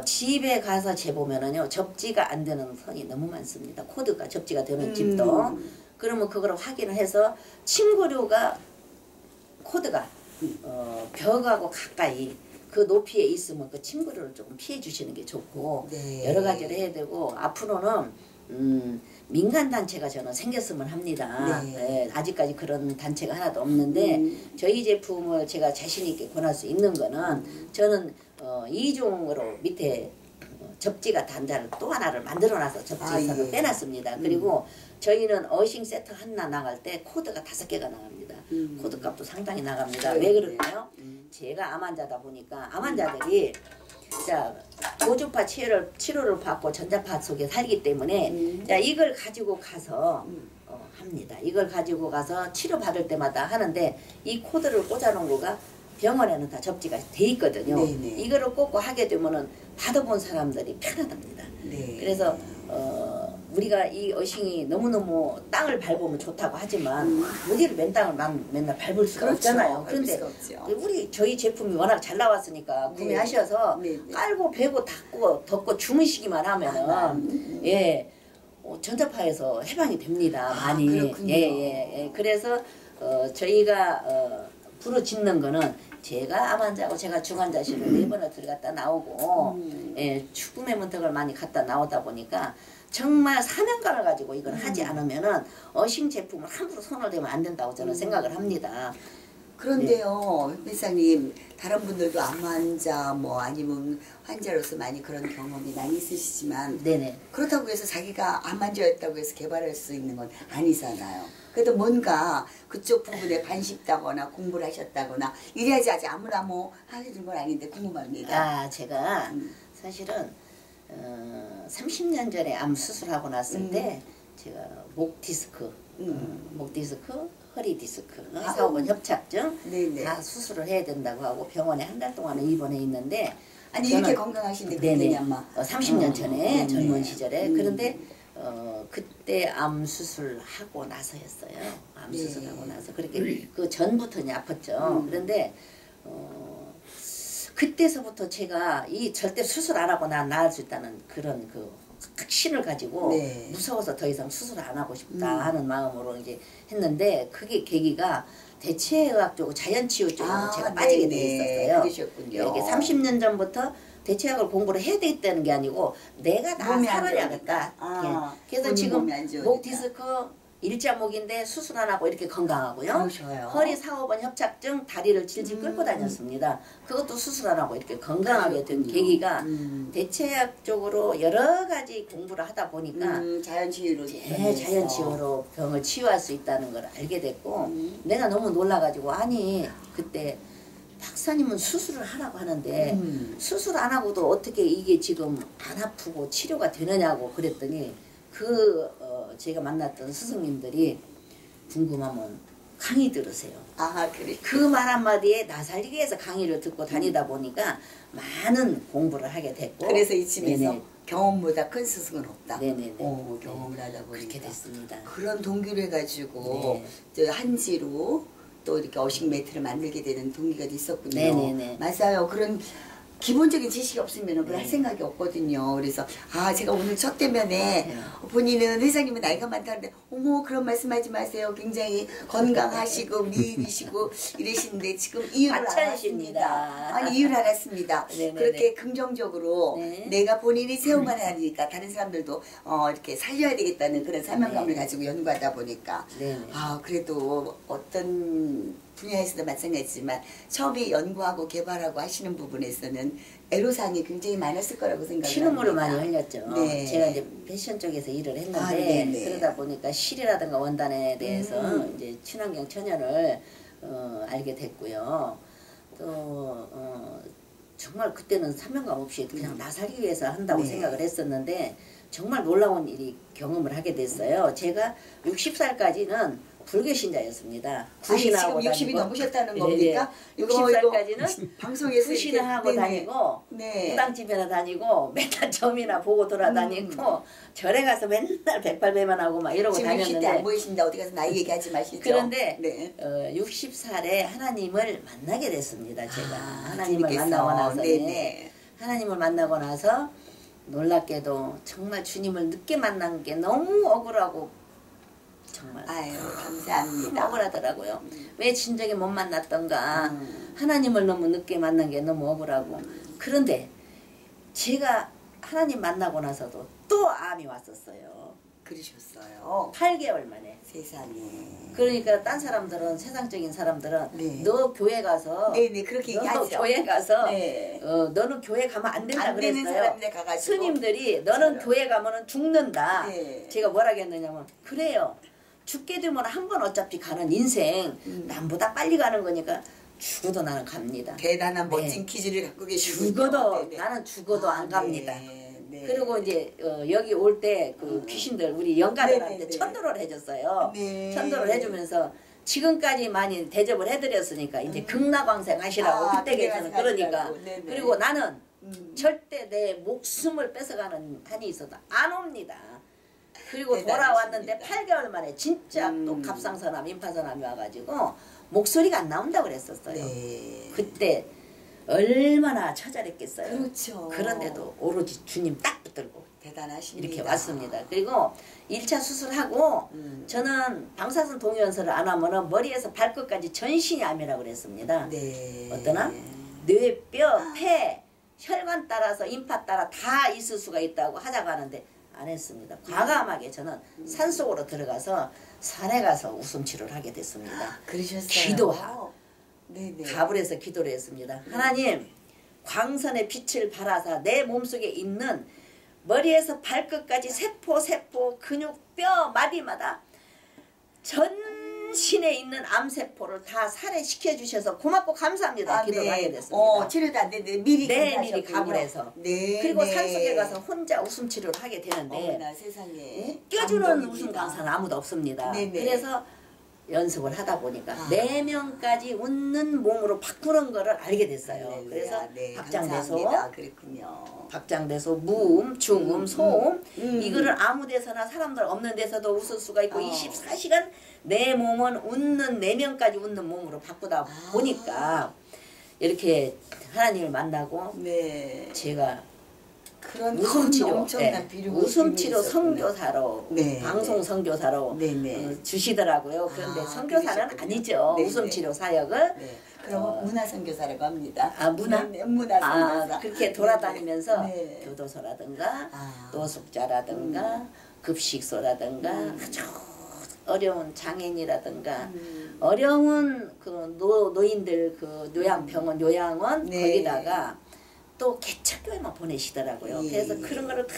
집에 가서 재보면은요 접지가 안 되는 선이 너무 많습니다. 코드가 접지가 되는 집도 그러면 그걸 확인을 해서 침구류가 코드가 벽하고 가까이 그 높이에 있으면 그 침구류를 조금 피해 주시는 게 좋고
네.
여러 가지를 해야 되고 앞으로는 민간 단체가 저는 생겼으면 합니다.
네.
예, 아직까지 그런 단체가 하나도 없는데 저희 제품을 제가 자신 있게 권할 수 있는 거는 저는 이중으로 밑에 접지가 단자를 또 하나를 만들어놔서 접지선을
예.
빼놨습니다. 그리고 저희는 어싱 세트 하나 나갈 때 코드가 5개가 나갑니다. 코드 값도 상당히 나갑니다. 왜 그럴까요? 제가 암 환자다 보니까 암 환자들이 자 고주파 치료를 받고 전자파 속에 살기 때문에 자 이걸 가지고 가서 합니다. 이걸 가지고 가서 치료 받을 때마다 하는데 이 코드를 꽂아놓은 거가 병원에는 다 접지가 돼 있거든요.
네네.
이거를 꽂고 하게 되면은 받아본 사람들이 편하답니다.
네.
그래서 우리가 이 어싱이 너무너무 땅을 밟으면 좋다고 하지만 어디를 맨날 밟을 수가
그렇죠.
없잖아요.
밟을
그런데
수가 없죠.
저희 제품이 워낙 잘 나왔으니까
네.
구매하셔서
네, 네.
깔고 베고 덮고 주무시기만 하면은 예 전자파에서 해방이 됩니다. 많이.
그렇군요.
예. 그래서 저희가 부르짖는 거는 제가 암 환자고 제가 중환자실을 4번을 들어갔다 나오고 예, 죽음의 문턱을 많이 갔다 나오다 보니까 정말 사명감을 가지고 이걸 하지 않으면은 어싱 제품을 함부로 손을 대면 안 된다고 저는 생각을 합니다.
그런데요, 회장님, 다른 분들도 암 환자 뭐 아니면 환자로서 많이 그런 경험이 많이 있으시지만
네네.
그렇다고 해서 자기가 암 환자였다고 해서 개발할 수 있는 건 아니잖아요. 그래도 뭔가 그쪽 부분에 반식다거나 공부를 하셨다거나 이래야지 아직 아무나 뭐 하는 건 아닌데 궁금합니다.
아 제가 사실은 30년 전에 암 수술하고 났을 때 제가 목 디스크, 허리 디스크, 사후근 협착증
네네.
다 수술을 해야 된다고 하고 병원에 한 달 동안은 입원해 있는데
아니
저는
이렇게 건강하신데
네네.
그때냐 아마
30년 전에
네네.
젊은 시절에 그런데 그때 암 수술하고 나서였어요. 암
네.
수술하고 나서 그렇게 그 전부터는 아팠죠. 그런데 그때서부터 제가 이 절대 수술 안 하고 난 나을 수 있다는 그런 그 확신을 가지고
네.
무서워서 더 이상 수술 안 하고 싶다 하는 마음으로 이제 했는데 그게 계기가 대체의학 쪽으로 자연치유 쪽으로 제가 빠지게 돼 있었어요.
그러셨군요.
이렇게 30년 전부터 대체학을 공부를 해야 되겠다는 게 아니고 내가 나
몸이 안
살아야겠다.
좋으니까.
예. 그래서
본인
지금
몸이 안 좋으니까.
목 디스크, 일자목인데 수술 안 하고 이렇게 건강하고요.
그러셔요.
허리 4, 5번 협착증 다리를 질질 끌고 다녔습니다. 그것도 수술 안 하고 이렇게 건강하게 된 계기가 대체학적으로 여러 가지 공부를 하다 보니까
자연치유로
자연치유로 병을 치유할 수 있다는 걸 알게 됐고 내가 너무 놀라가지고 아니 그때 박사님은 수술을 하라고 하는데 수술 안 하고도 어떻게 이게 지금 안 아프고 치료가 되느냐고 그랬더니 제가 만났던 스승님들이 궁금하면 강의 들으세요.
아, 그래.
그 말 한마디에 나 살리기 위해서 강의를 듣고 다니다 보니까 많은 공부를 하게 됐고
그래서 이쯤에서
네네.
경험보다 큰 스승은 없다.
네네네.
오, 경험을 하다 보니까
그렇게 됐습니다.
그런 동기를 해가지고
네.
저 한지로 또 이렇게 어식 매트를 만들게 되는 동기가 있었군요.
네네네.
맞아요. 그런 기본적인 지식이 없으면 그걸 할
네.
생각이 없거든요. 그래서 제가 오늘 첫 대면에 본인은 회장님은 나이가 많다는데 어머 그런 말씀하지 마세요. 굉장히 건강하시고 미인이시고 이러시는데 지금 이유를
과찬이십니다.
알았습니다. 아니 이유를 알았습니다.
네네네.
그렇게 긍정적으로
네.
내가 본인이 세우만 하니까 다른 사람들도 이렇게 살려야 되겠다는 그런 사명감을 가지고 연구하다 보니까
네네.
그래도 어떤 분야에서도 마찬가지지만 처음에 연구하고 개발하고 하시는 부분에서는 애로사항이 굉장히 많았을 거라고 생각합니다.
피눈물을 많이 흘렸죠.
네.
제가 이제 패션 쪽에서 일을 했는데
네네.
그러다 보니까 실이라든가 원단에 대해서 이제 친환경 천연을 알게 됐고요. 또 정말 그때는 사명감 없이 그냥 나 살기 위해서 한다고
네.
생각을 했었는데 정말 놀라운 일이 경험을 하게 됐어요. 제가 60살까지는 불교 신자였습니다.
지금 60이 넘으셨다는 겁니까? 이거
60살까지는
방송에서
구신을 하고
네네.
다니고
네.
무당집에나 다니고 맨날 점이나 보고 돌아다니고 절에 가서 맨날 백발배만하고 막 이러고
지금 60대 안
다녔는데
보이신다. 어디 가서 나이 얘기하지 마시죠.
그런데
네.
60살에 하나님을 만나게 됐습니다. 제가 하나님을
주님께서.
만나고 나서
네네.
하나님을 만나고 나서 놀랍게도 정말 주님을 늦게 만난 게 너무 억울하고 정말
아유 감사합니다.
억울하더라고요. 왜 진작에 못 만났던가. 하나님을 너무 늦게 만난 게 너무 억울하고. 그런데 제가 하나님 만나고 나서도 또 암이 왔었어요.
그러셨어요.
8개월 만에.
세상에.
그러니까 딴 사람들은 세상적인 사람들은
네.
너 교회 가서
네네 그렇게
너
얘기하죠.
교회 가서
네.
너는 교회 가면 안 된다
안 되는
그랬어요.
사람들 가가지고
스님들이 너는
저런.
교회 가면은 죽는다.
네.
제가 뭐라 했느냐면 그래요. 죽게 되면 한 번 어차피 가는 인생 남보다 빨리 가는 거니까 죽어도 나는 갑니다.
대단한
네.
멋진 퀴즈를 갖고 계시군요.
죽어도
네네.
나는 죽어도 안 갑니다.
네, 네.
그리고 이제 여기 올 때 그 귀신들 우리 영가들한테
네네네.
천도를 해줬어요.
네.
천도를 해주면서 지금까지 많이 대접을 해드렸으니까 이제 극락왕생 하시라고 그때 계서는 그러니까
네네.
그리고 나는 절대 내 목숨을 뺏어가는 한이 있어도 안 옵니다. 그리고 돌아왔는데
대단하십니다.
8개월 만에 진짜 또 갑상선암, 임파선암이 와가지고 목소리가 안 나온다고 그랬었어요.
네.
그때 얼마나 처절했겠어요.
그렇죠.
그런데도 오로지 주님 딱 붙들고
대단하십니다.
이렇게 왔습니다. 그리고 1차 수술하고 저는 방사선 동요연설을 안 하면은 머리에서 발끝까지 전신이 암이라고 그랬습니다.
네.
어떠나? 뇌, 뼈, 폐, 혈관 따라서 임파 따라 다 있을 수가 있다고 하자고 하는데 안 했습니다. 과감하게 저는 산속으로 들어가서 산에 가서 웃음 치료를 하게 됐습니다.
그러셨어요.
기도하고
네네.
답을 해서 기도를 했습니다. 하나님 광선의 빛을 발하사 내 몸속에 있는 머리에서 발끝까지 세포 근육 뼈 마디마다 전신에 있는 암세포를 다 살해시켜 주셔서 고맙고 감사합니다. 기도를 하게 됐습니다.
치료도 안 됐는데 미리
네,
감사하셨군요.
미리 갑을 해서.
네.
그리고
네.
산속에 가서 혼자 웃음 치료를 하게 되는데
어머나 세상에.
껴주는
감동입니다.
웃음 강사는 아무도 없습니다.
네네.
그래서 연습을 하다 보니까 4명까지 웃는 몸으로 바꾸는 거를 알게 됐어요.
할렐루야.
그래서
네,
박장대소,
감사합니다. 그랬군요.
박장대소, 무음, 중음, 소음 이거를 아무 데서나 사람들 없는 데서도 웃을 수가 있고 24시간 내 몸은 웃는 4명까지 웃는 몸으로 바꾸다 보니까 이렇게 하나님을 만나고
네.
제가
그런
웃음치료,
엄청난 비료
웃음치료 선교사로
네,
방송
네.
선교사로
네네.
주시더라고요. 그런데 선교사는
그러셨군요.
아니죠.
네네.
웃음치료 사역을
네. 그럼 문화선교사라고 합니다.
문화?
네, 문화선교사.
그렇게 돌아다니면서
네.
교도소라든가
아.
노숙자라든가 급식소라든가 아주 어려운 장애인이라든가 어려운 그 노인들 그 요양병원 요양원
네.
거기다가 또 개척교회만 보내시더라고요.
예.
그래서 그런 거를 다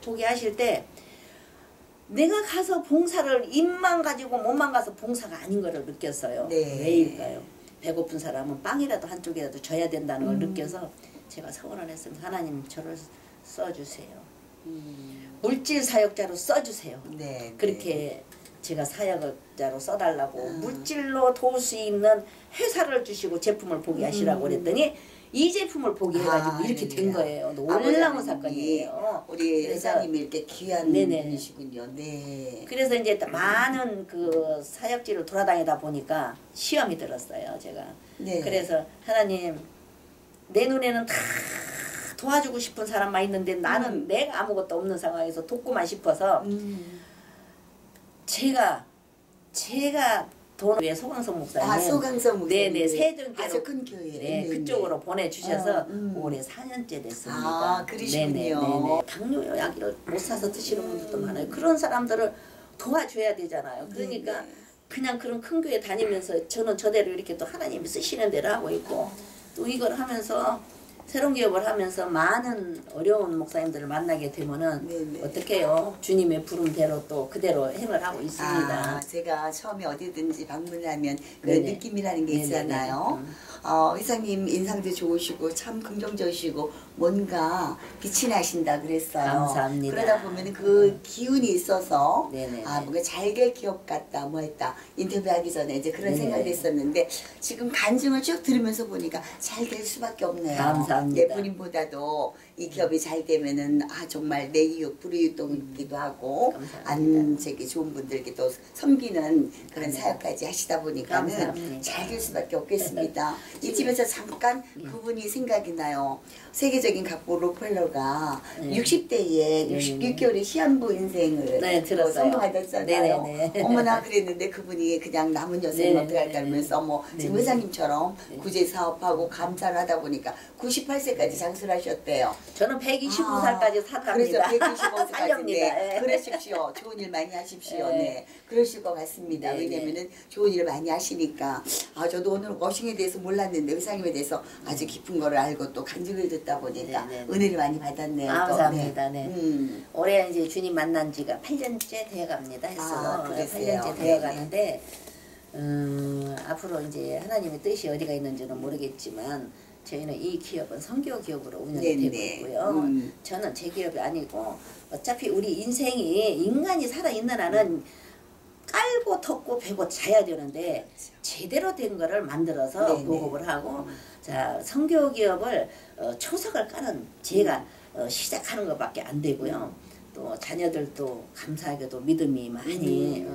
보게 하실 때 내가 가서 봉사를 입만 가지고 몸만 가서 봉사가 아닌 거를 느꼈어요.
네.
왜일까요? 배고픈 사람은 빵이라도 한쪽이라도 줘야 된다는 걸 느껴서 제가 서원을 했습니다. 하나님 저를 써주세요. 물질 사역자로 써주세요.
네.
그렇게 제가 사역자로 써달라고 물질로 도울 수 있는 회사를 주시고 제품을 보게 하시라고 그랬더니 이 제품을 보게 해가지고 이렇게 된 거예요. 놀라운 사건이에요.
우리
그래서-
회장님이 이렇게 귀한
네네.
분이시군요. 네.
그래서 이제 많은 그 사역지를 돌아다니다 보니까 시험이 들었어요, 제가.
네.
그래서 하나님, 내 눈에는 다 도와주고 싶은 사람만 있는데 나는 내가 아무것도 없는 상황에서 돕고만 싶어서 제가 돈을 위해 소강성 목사님.
아, 소강성 목사님.
네네, 세종교로.
아주 큰 교회.
네, 그쪽으로 보내주셔서 올해 4년째 됐습니다.
아, 그러시군요.
네네. 당뇨 약을 못 사서 드시는 분들도 많아요. 그런 사람들을 도와줘야 되잖아요. 그러니까 그냥 그런 큰 교회 다니면서 저는 저대로 이렇게 또 하나님이 쓰시는 대로 하고 있고 또 이걸 하면서 새로운 기업을 하면서 많은 어려운 목사님들을 만나게 되면은
네네.
어떻게 해요? 주님의 부름대로 또 그대로 행을 하고 있습니다.
아, 제가 처음에 어디든지 방문하면 그
네네.
느낌이라는 게
네네네.
있잖아요. 회장님 인상도 좋으시고 참 긍정적이시고 뭔가 빛이 나신다 그랬어요.
감사합니다.
그러다 보면 그 기운이 있어서
네네네.
아 뭔가 잘 될 기업 같다 뭐 했다 인터뷰하기 전에 이제 그런
네네.
생각이 했었는데 지금 간증을 쭉 들으면서 보니까 잘 될 수밖에 없네요.
감사합니다.
내 본인보다도 이 기업이 잘 되면은 아 정말 내 이웃 불이웃동이기도 하고
감사합니다.
안 저기 좋은 분들께 또 섬기는 그런 사역까지 하시다 보니까는
감사합니다.
잘 될 수밖에 없겠습니다. 이 집에서 잠깐 그분이 생각이 나요. 세계적인 각보 록펠러가 60대에 66개월의 시한부 인생을
네, 들었어요.
성공하셨잖아요.
네네네.
어머나 그랬는데 그분이 그냥 남은 여생을
네네네.
어떡할까 하면서 뭐 지금
네네.
회장님처럼 구제 사업하고 감사를 하다 보니까 98세까지 장수를 하셨대요.
저는 125살까지 살랍니다.
그래서 125세까지
살렵니다.
네.
예.
그러십시오. 좋은 일 많이 하십시오.
네.
네. 그러실 것 같습니다.
네,
왜냐면은 좋은 일을 많이 하시니까 저도 오늘 워싱에 대해서 몰랐는데 회장님에 대해서 아주 깊은 거를 알고 또 간증을 듣다 보니까
네, 네, 네.
은혜를 많이 받았네요. 또.
감사합니다. 네.
음.
올해 이제 주님 만난 지가 8년째 되어갑니다. 했어.
그러세요.
8년째
네,
되어가는데 앞으로 이제 하나님의 뜻이 어디가 있는지는 모르겠지만 저희는 이 기업은 선교 기업으로 운영이
네,
되고
네.
있고요. 저는 제 기업이 아니고 어차피 우리 인생이 인간이 살아있는 한은 깔고 덮고 베고 자야 되는데 제대로 된 거를 만들어서
네네.
보급을 하고 자 선교 기업을 초석을 까는 제가 시작하는 것밖에 안 되고요. 또 자녀들도 감사하게도 믿음이 많이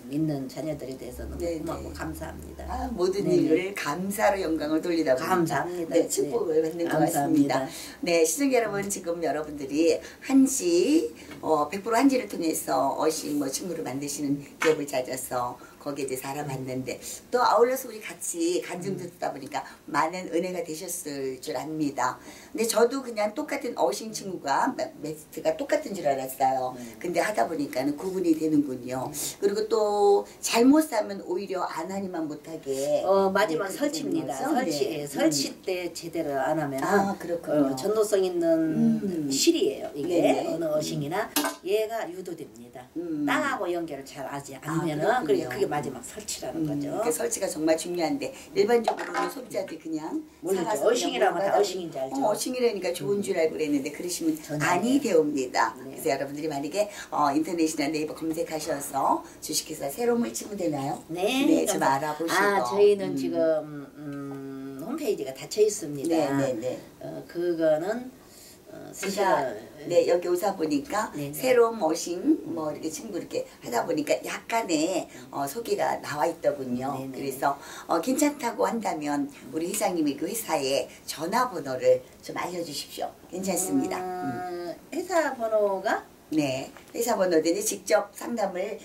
믿는 자녀들에 대해서 너무
네네.
고맙고 감사합니다.
모든
네네.
일을 감사로 영광을 돌리다 보니까
감사합니다.
네, 축복을 받는 것
감사합니다.
같습니다. 네, 시청자 여러분 지금 여러분들이 한지 100% 한지를 통해서 어신 뭐 친구를 만드시는 기업을 찾아서 거기에 대해서 알아봤는데 또 아울러서 우리 같이 간증 듣다 보니까 많은 은혜가 되셨을 줄 압니다. 근데 저도 그냥 똑같은 어신 친구가 매스트가 똑같은 줄 알았어요. 근데 하다 보니까는 구분이 되는군요. 그리고 또 잘못 사면 오히려 안 하니만 못하게
마지막
그렇게
설치입니다.
되는 거죠?
설치
네.
설치 때 제대로 안 하면
그렇군요.
전도성 있는 실이에요. 이게
네네.
어느 어싱이나 얘가 유도됩니다. 땅하고 연결을 잘 하지 않으면은
그렇군요.
그게 마지막 설치라는 거죠.
그 설치가 정말 중요한데 일반적으로는 소비자들이 그냥
모르죠.
사가서
어싱이라면
그냥
다 어싱인지 알죠.
어싱이라니까 좋은 줄 알고 그랬는데 그러시면
전혀
아니
아니에요.
되옵니다.
네.
그래서 여러분들이 만약에 인터넷이나 네이버 검색하셔서 주식회사 새로움을 치면 되나요?
네,
좀
감사-
알아보시고.
저희는 지금 홈페이지가 닫혀 있습니다.
네네네.
그거는
제가
사실은
여기 오사 보니까
네네.
새로운 머신 뭐 이렇게 친구 이렇게 하다 보니까 약간의 소개가 나와 있더군요.
네네.
그래서 괜찮다고 한다면 우리 회장님이 그 회사의 전화번호를 좀 알려주십시오. 괜찮습니다.
회사 번호가
네, 회사 번호든지 직접 상담을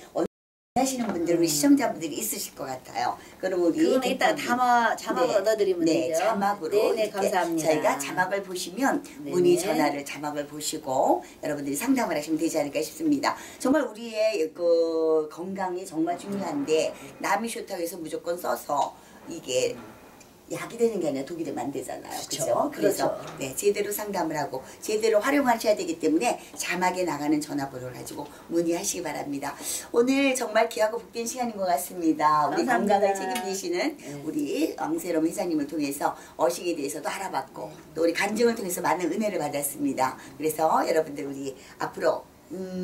하시는 분들 우리 시청자분들이 있으실 것 같아요. 그럼 우리
그거는 이따 자막으로 넣어드리면
네,
되죠.
자막으로
네,
이렇게
감사합니다.
저희가 자막을 보시면
네.
문의 전화를 자막을 보시고 여러분들이 상담을 하시면 되지 않을까 싶습니다. 정말 우리의 그 건강이 정말 중요한데 남이 좋다고 해서 무조건 써서 이게 약이 되는 게 아니라 독이 되면 안 되잖아요. 그렇죠? 그래서
그렇죠.
네, 제대로 상담을 하고 제대로 활용하셔야 되기 때문에 자막에 나가는 전화번호를 가지고 문의하시기 바랍니다. 오늘 정말 귀하고 복된 시간인 것 같습니다. 우리
감사합니다.
건강을 책임지시는 우리 왕세롬 회장님을 통해서 어식에 대해서도 알아봤고 또 우리 간증을 통해서 많은 은혜를 받았습니다. 그래서 여러분들 우리 앞으로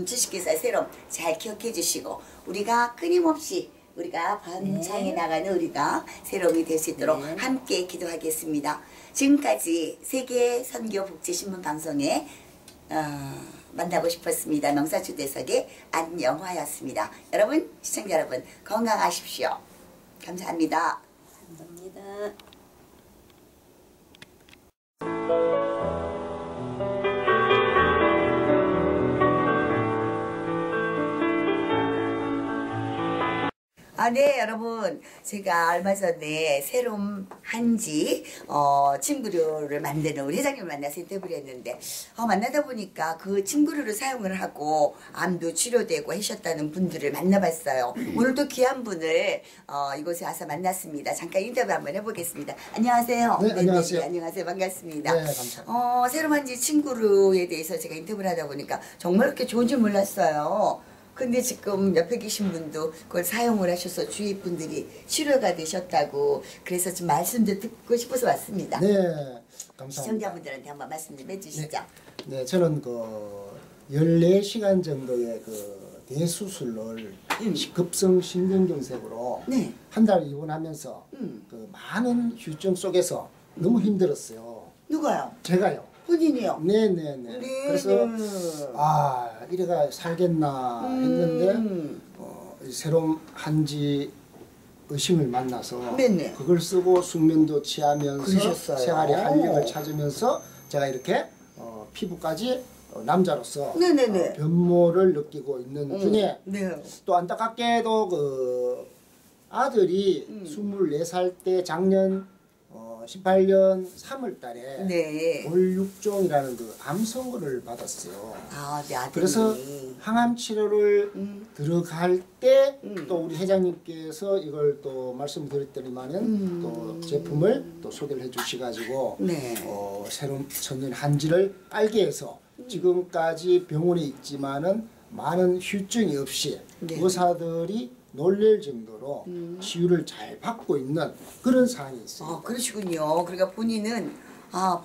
주식회사 세롬 잘 기억해 주시고 우리가 끊임없이 우리가 번창해 나가는 우리가 세롬이 될 수 있도록 함께 기도하겠습니다. 지금까지 세계 선교 복지신문 방송에 만나고 싶었습니다. 명사초대석의 안영화였습니다. 여러분 시청자 여러분 건강하십시오. 감사합니다.
감사합니다.
네, 여러분. 제가 얼마 전에 새로운 한지, 침구류를 만드는 우리 회장님을 만나서 인터뷰를 했는데, 만나다 보니까 그 침구류를 사용을 하고 암도 치료되고 하셨다는 분들을 만나봤어요. 오늘도 귀한 분을, 이곳에 와서 만났습니다. 잠깐 인터뷰 한번 해보겠습니다. 안녕하세요.
네, 안녕하세요.
안녕하세요. 반갑습니다.
네, 감사합니다.
새로운 한지 침구류에 대해서 제가 인터뷰를 하다 보니까 정말 그렇게 좋은 줄 몰랐어요. 근데 지금 옆에 계신 분도 그걸 사용을 하셔서 주위 분들이 치료가 되셨다고 그래서 좀 말씀도 듣고 싶어서 왔습니다.
네, 감사합니다.
시청자분들한테 한번 말씀 좀 해주시죠.
네, 저는 그 14시간 정도의 그 대수술을 급성 심근경색으로
네.
한 달 입원하면서 그 많은 휴증 속에서 너무 힘들었어요.
누가요?
제가요.
본인이요?
네네네.
네,
그래서
네.
이래가 살겠나 했는데 새로운 한지 의심을 만나서
네네.
그걸 쓰고 숙면도 취하면서
그러셨어요.
생활의 활력을 찾으면서 제가 이렇게 피부까지 남자로서
네네네.
변모를 느끼고 있는 중에
네.
또 안타깝게도 그 아들이 24살 때 작년 18년 3월 달에
네.
골육종이라는 그 암 선고를 받았어요.
네, 아드님이.
그래서 항암 치료를 들어갈 때 또 우리 회장님께서 이걸 또 말씀드렸더니만은 또 제품을 또 소개를 해주시가지고
네.
새로운 천연 한지를 알게 해서 지금까지 병원에 있지만은 많은 휴증이 없이
네.
의사들이 놀랄 정도로 치유를 잘 받고 있는 그런 상황이 있습니다.
그러시군요. 그러니까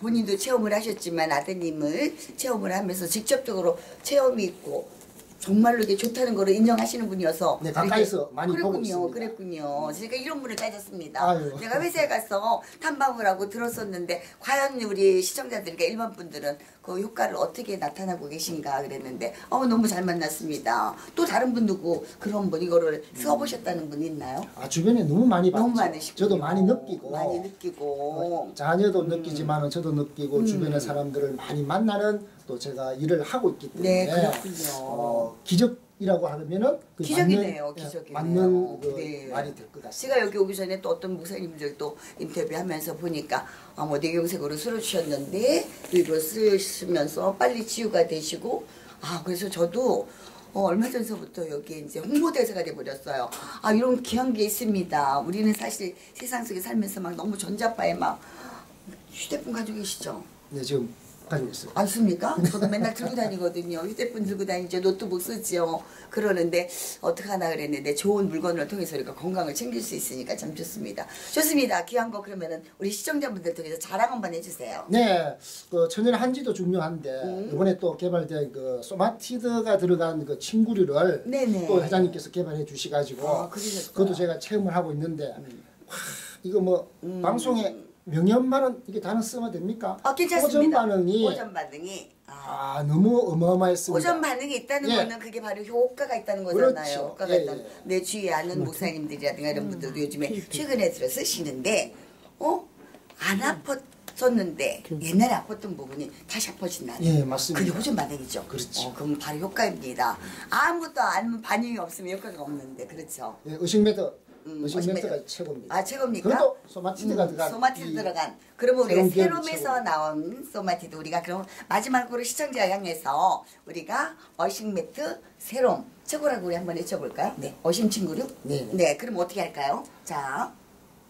본인도 체험을 하셨지만 아드님을 체험을 하면서 직접적으로 체험이 있고 정말로 이게 좋다는 거를 인정하시는 분이어서
네, 가까이서 많이 보고 있습니다.
그랬군요. 제가 이런 분을 찾았습니다.
아유.
내가 회사에 가서 탐방을 하고 들었었는데 과연 우리 시청자들과 일반 분들은 그 효과를 어떻게 나타나고 계신가 그랬는데 너무 잘 만났습니다. 또 다른 분 누구 그런 분 이거를 써보셨다는 분 있나요?
주변에 너무 많이 봤죠.
너무 많으시고
저도 많이 느끼고
음.
자녀도 느끼지만은 저도 느끼고 주변의 사람들을 많이 만나는 또 제가 일을 하고 있기 때문에
네, 그렇군요.
기적이라고 하면은 그
기적이네요,
맞는,
기적이네요.
맞는 그
네.
말이 될 것 같습니다.
제가 여기 오기 전에 또 어떤 목사님들도 인터뷰하면서 보니까 뇌경색으로 쓰러주셨는데 또 이걸 쓰시면서 빨리 치유가 되시고 그래서 저도 얼마 전서부터 여기 이제 홍보대사가 돼버렸어요. 이런 귀한 게 있습니다. 우리는 사실 세상 속에 살면서 막 너무 전자파에 막 휴대폰 가지고 계시죠?
네, 지금 가지고 있어요.
않습니까? 저도 맨날 들고 다니거든요. 휴대폰 들고 다니죠. 노트북 쓰지요. 그러는데 어떡하나 그랬는데 좋은 물건을 통해서 우리가 건강을 챙길 수 있으니까 참 좋습니다. 좋습니다. 귀한 거 그러면은 우리 시청자분들 통해서 자랑 한번 해주세요.
네, 그 천연 한지도 중요한데 이번에 또 개발된 그 소마티드가 들어간 그 침구류를
네네.
또 회장님께서 개발해 주시가지고
그러셨어요.
그것도 제가 체험을 하고 있는데 와, 이거 뭐 방송에 명연반은 이게 단어 쓰면 됩니까?
괜찮습니다.
오전
오전 반응이
너무 어마어마했습니다.
오전 반응이 있다는
예.
거는 그게 바로 효과가 있다는 거잖아요.
그렇죠.
효과가
예,
있다는
예.
내 주위에 아는 목사님들이라든가 이런 분들도 요즘에 최근에 들어 쓰시는데 안 썼는데 옛날에 아팠던 부분이 다시 아파진다는.
예, 맞습니다.
그게 호전 반응이죠.
그렇죠.
그럼 바로 효과입니다. 아무것도 안 반응이 없으면 효과가 없는데 그렇죠.
예, 의식 메터
의식
의식
메터.
메터가 최고입니다.
아 최고입니까?
그래도 소마티드가 들어간
소마티드
이
들어간. 그러면 우리가
새로운 기업이
세롬에서
최고입니다.
나온 소마티드 우리가 그럼 마지막으로 시청자 향해서 우리가 어식 매트 세롬 최고라고 우리 한번 외쳐볼까요? 네. 어심 친구류?
네.
네. 그럼 어떻게 할까요? 자.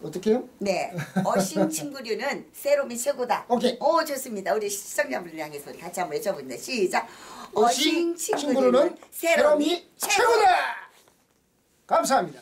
어떻게요?
네, 어싱 친구류는 세롬이 최고다.
오케이.
오, 좋습니다. 우리 시청자분들 향해서 우리 같이 한번 외쳐보는데 시작.
어싱 친구류는 세롬이 최고다. 감사합니다.